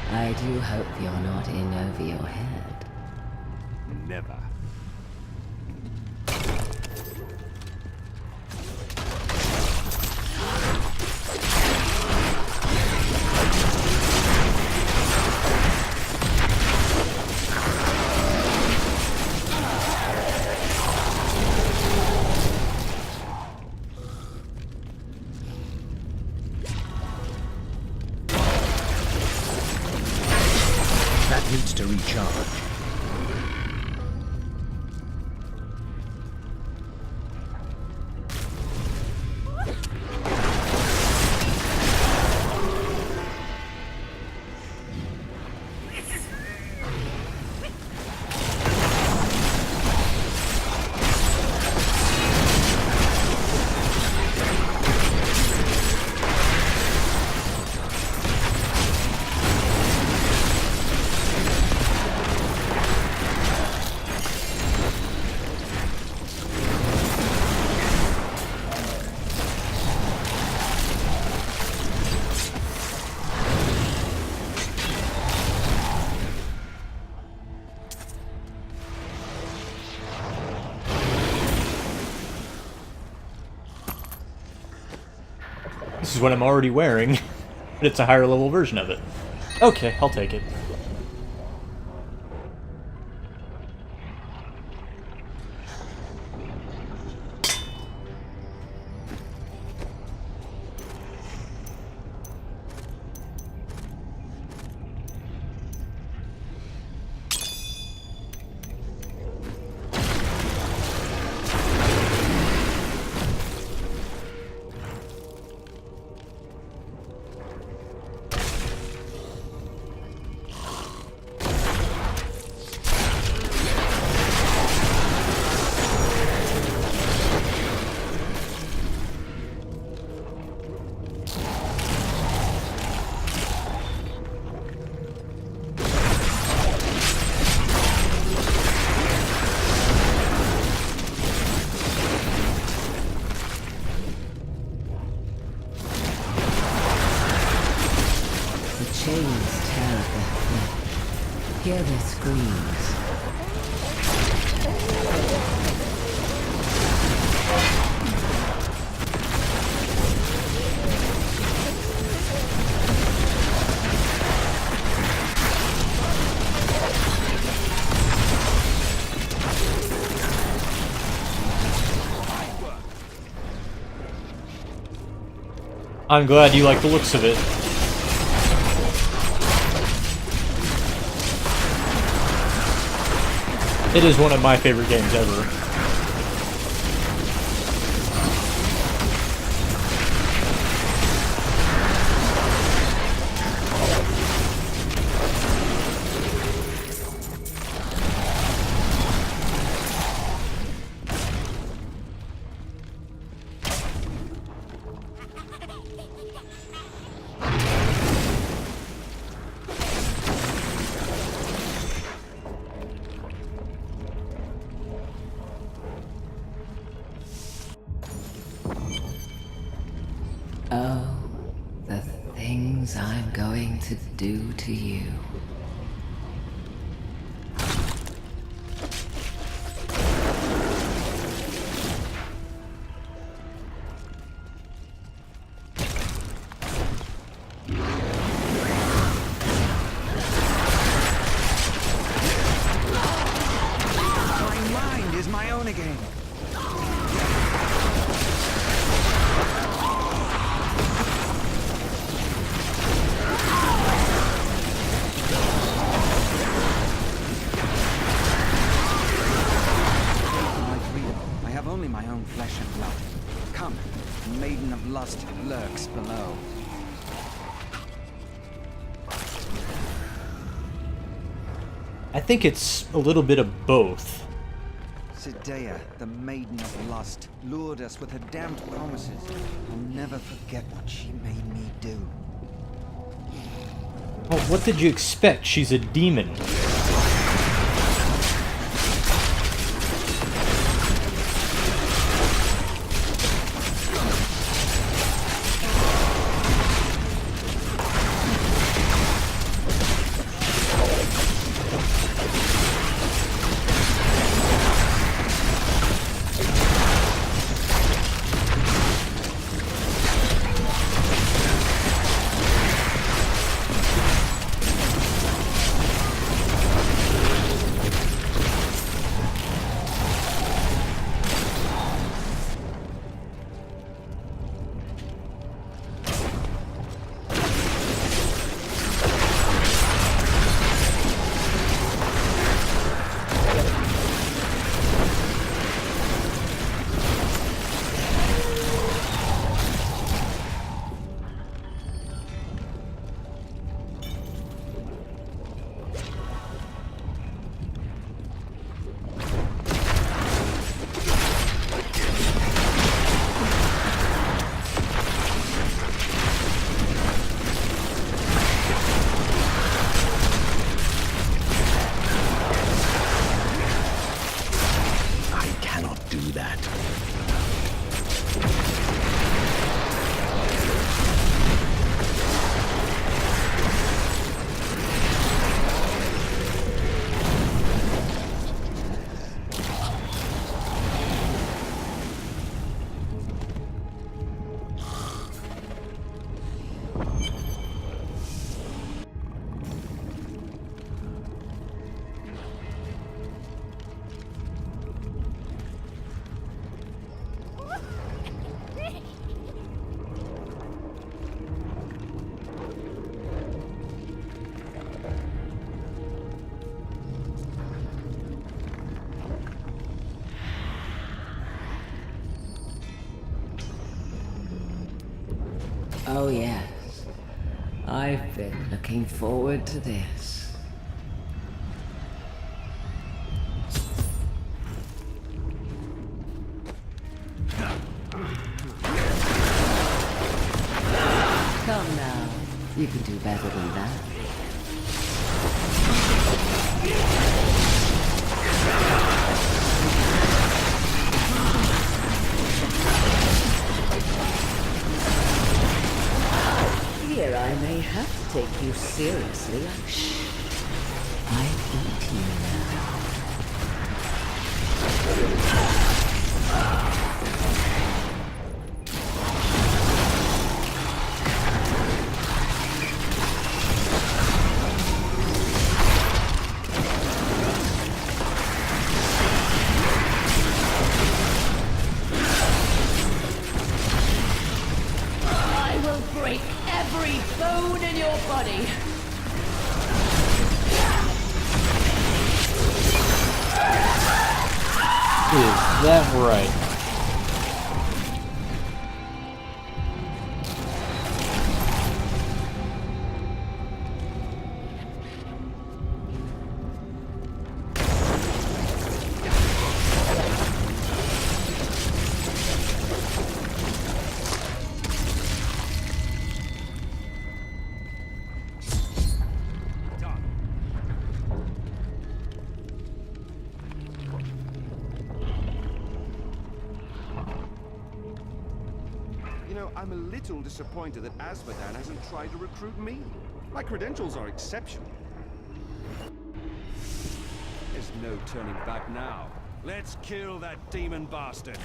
I do hope you're not in over your head. Never. Needs to recharge. This is what I'm already wearing, but it's a higher level version of it. Okay, I'll take it. Chains tear at their flesh. Hear their screams. I'm glad you like the looks of it. It is one of my favorite games ever. Oh, the things I'm going to do to you. My mind is my own again. Only my own flesh and blood. Come, Maiden of Lust lurks below. I think it's a little bit of both. Sidea, the Maiden of Lust, lured us with her damned promises. I'll never forget what she made me do. Well, what did you expect? She's a demon. Oh yes, I've been looking forward to this. Come now, you can do better than that. Here I may have to take you seriously. Shh. I eat you now. I will that right. I'm a little disappointed that Asmodan hasn't tried to recruit me. My credentials are exceptional. There's no turning back now. Let's kill that demon bastard.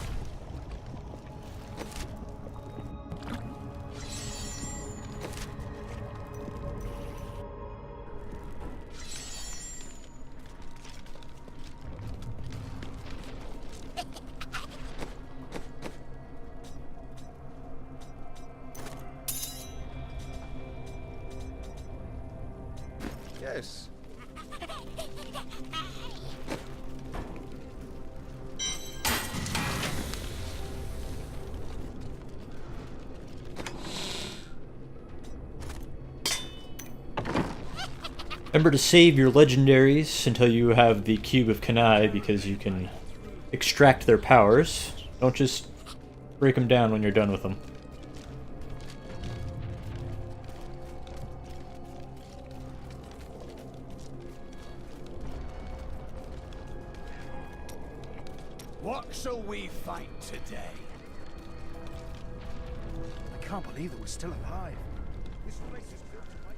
Yes. Remember to save your legendaries until you have the Cube of Kanai, because you can extract their powers. Don't just break them down when you're done with them. What shall we fight today? I can't believe that we're still alive. This place is built to fight.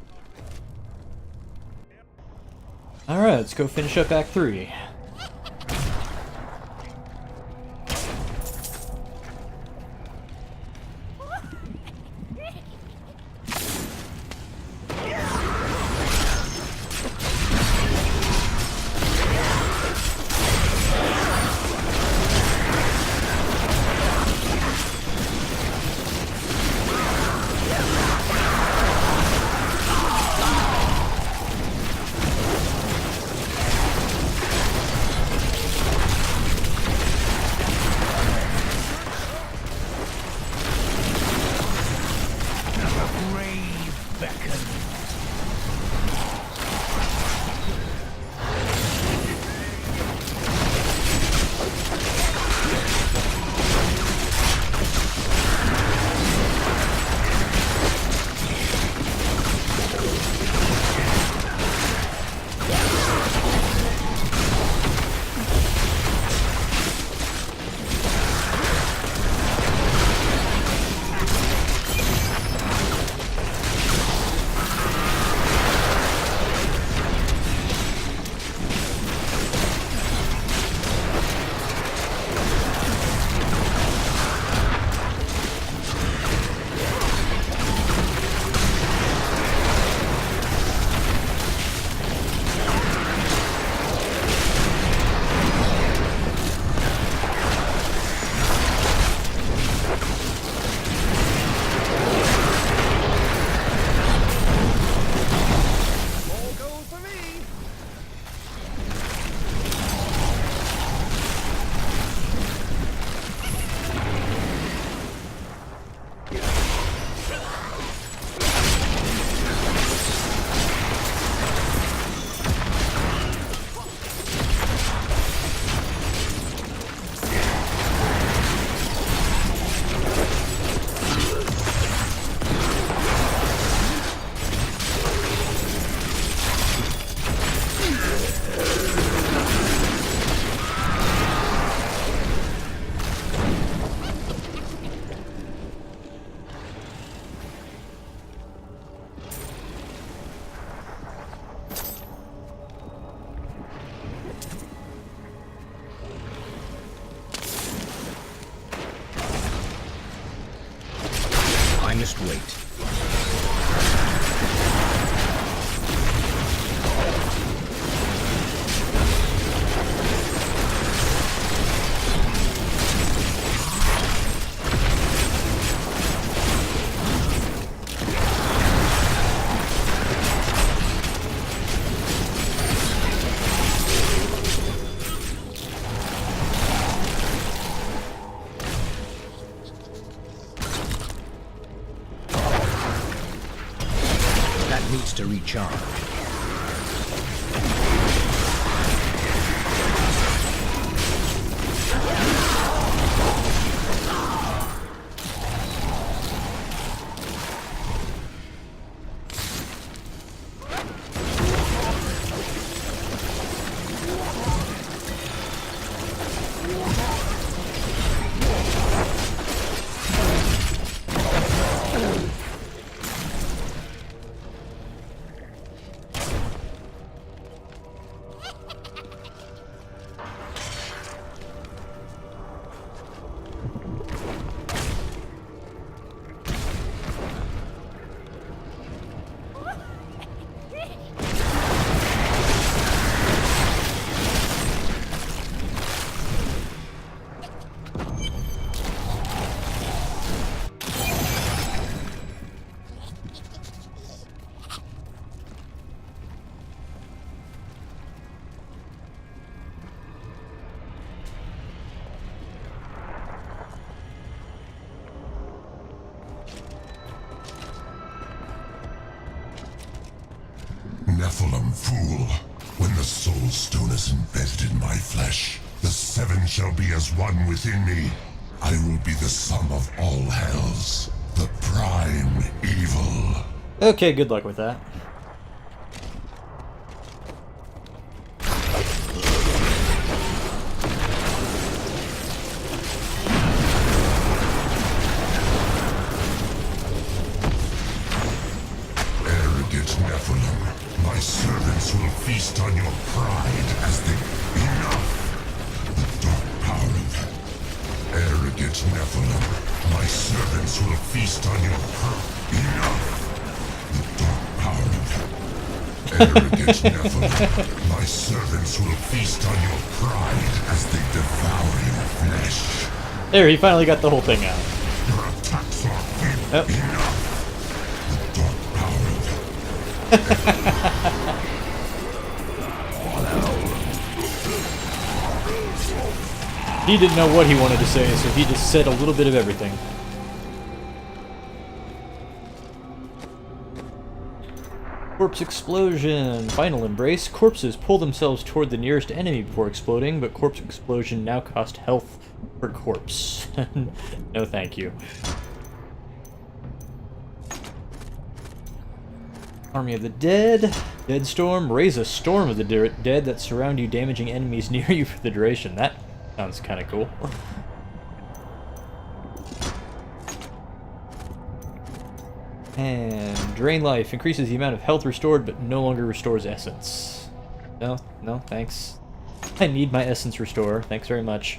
Alright, let's go finish up Act 3. I must wait. charge. Nephilim, fool. When the soul stone is embedded in my flesh, the seven shall be as one within me. I will be the sum of all hells, the prime evil. Okay, good luck with that. Nephilim, my servants will feast on your pride as they... Enough! The dark power of hell. Arrogant Nephilim, my servants will feast on your pride. Enough! The dark power of hell. Arrogant Nephilim, my servants will feast on your pride as they devour your flesh. There, he finally got the whole thing out. Your attacks are feeble. Yep. Enough! The dark power of hell. He didn't know what he wanted to say, so he just said a little bit of everything. Corpse explosion. Final embrace. Corpses pull themselves toward the nearest enemy before exploding, but corpse explosion now cost health per corpse. No thank you. Army of the Dead. Dead Storm. Raise a storm of the dead that surround you, damaging enemies near you for the duration. That sounds kind of cool. And Drain Life. Increases the amount of health restored, but no longer restores essence. No, no, thanks. I need my essence restore. Thanks very much.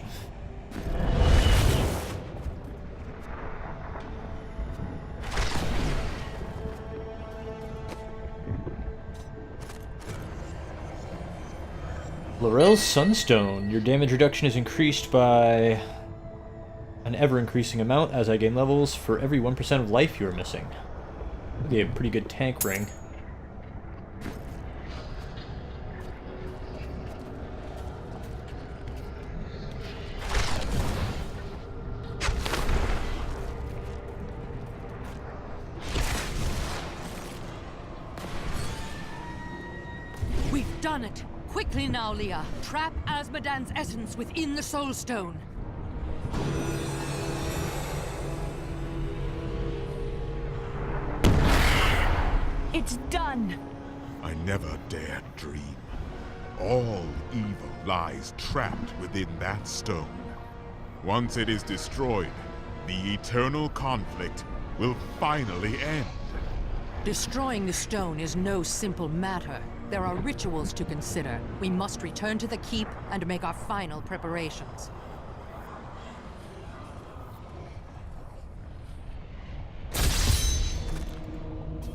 Laurel's Sunstone. Your damage reduction is increased by an ever-increasing amount as I gain levels for every 1% of life you are missing. Okay, a pretty good tank ring. We've done it! Quickly now, Leah. Trap Azmodan's essence within the Soul Stone. It's done! I never dared dream. All evil lies trapped within that stone. Once it is destroyed, the eternal conflict will finally end. Destroying the stone is no simple matter. There are rituals to consider. We must return to the keep and make our final preparations.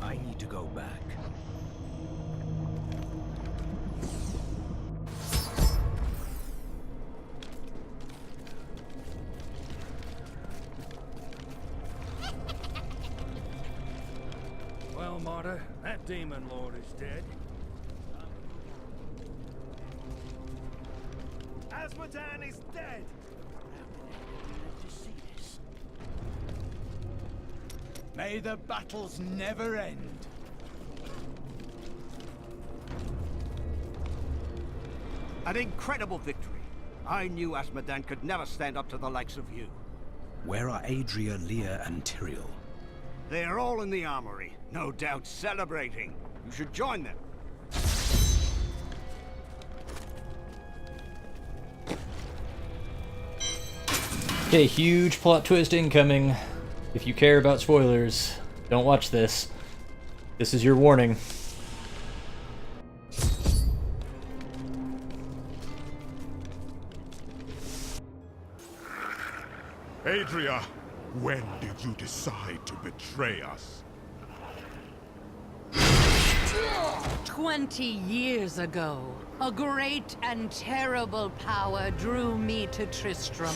I need to go back. Well, Martyr, that demon lord is dead. Azmodan is dead! May the battles never end. An incredible victory. I knew Asmodan could never stand up to the likes of you. Where are Adria, Leah, and Tyrael? They are all in the armory, no doubt celebrating. You should join them. Okay, huge plot twist incoming. If you care about spoilers, don't watch this. This is your warning. Adria, when did you decide to betray us? 20 years ago, a great and terrible power drew me to Tristram.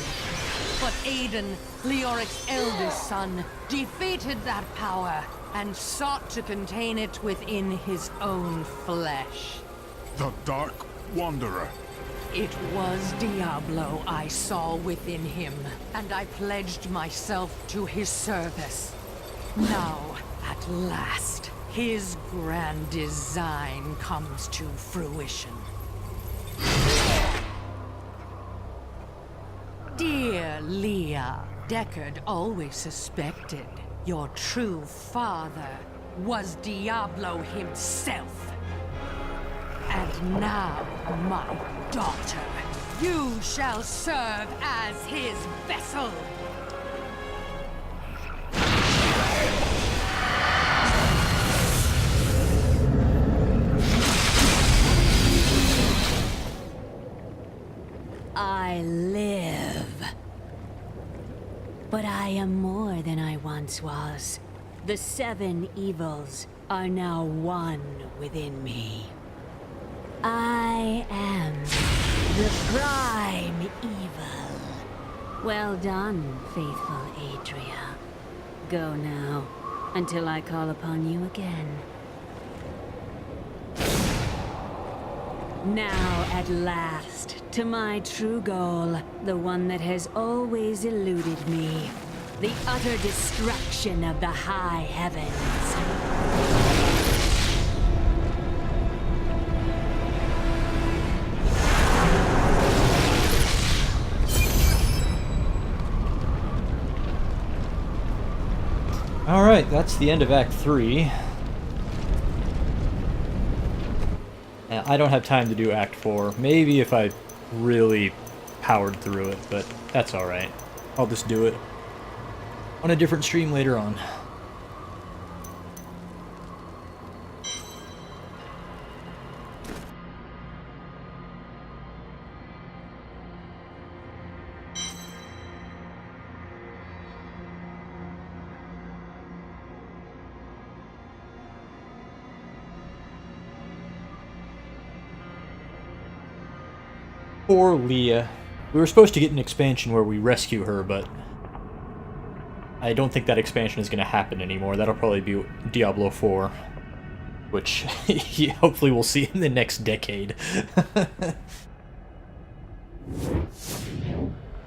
But Aiden, Leoric's eldest son, defeated that power and sought to contain it within his own flesh. The Dark Wanderer. It was Diablo I saw within him, and I pledged myself to his service. Now, at last, his grand design comes to fruition. Dear Leah, Deckard always suspected your true father was Diablo himself. And now, my daughter, you shall serve as his vessel. I live. But I am more than I once was. The 7 evils are now one within me. I am the prime evil. Well done, faithful Adria. Go now, until I call upon you again. Now, at last, to my true goal, the one that has always eluded me. The utter destruction of the high heavens. Alright, that's the end of Act 3. I don't have time to do Act 4. Maybe if I really powered through it, but that's alright. I'll just do it on a different stream later on. Poor Leah. We were supposed to get an expansion where we rescue her, but I don't think that expansion is going to happen anymore. That'll probably be Diablo 4, which hopefully we'll see in the next decade.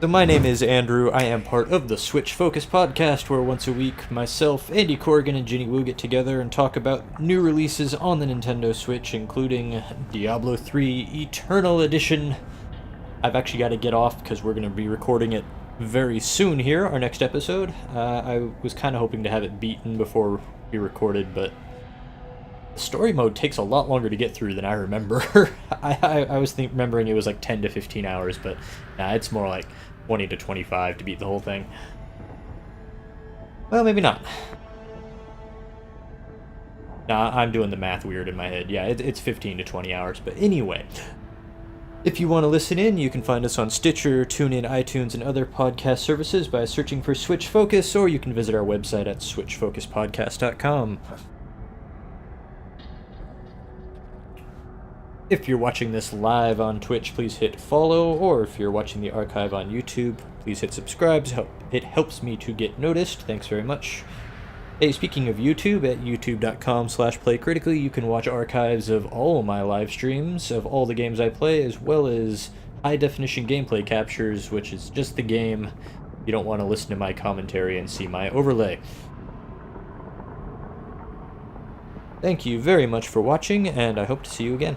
So my name is Andrew. I am part of the Switch Focus podcast, where once a week myself, Andy Corrigan, and Ginny Wu get together and talk about new releases on the Nintendo Switch, including Diablo 3 Eternal Edition. I've actually got to get off because we're going to be recording it very soon here, our next episode. I was kind of hoping to have it beaten before we recorded, but the story mode takes a lot longer to get through than I remember. I was remembering it was like 10 to 15 hours, but nah, it's more like 20 to 25 to beat the whole thing. Well, maybe not. Nah, I'm doing the math weird in my head. Yeah, it's 15 to 20 hours, but anyway. If you want to listen in, you can find us on Stitcher, TuneIn, iTunes, and other podcast services by searching for Switch Focus, or you can visit our website at switchfocuspodcast.com. If you're watching this live on Twitch, please hit follow, or if you're watching the archive on YouTube, please hit subscribe. It helps me to get noticed. Thanks very much. Hey, speaking of YouTube, at youtube.com/playcritically, you can watch archives of all my live streams of all the games I play, as well as high-definition gameplay captures, which is just the game. You don't want to listen to my commentary and see my overlay. Thank you very much for watching, and I hope to see you again.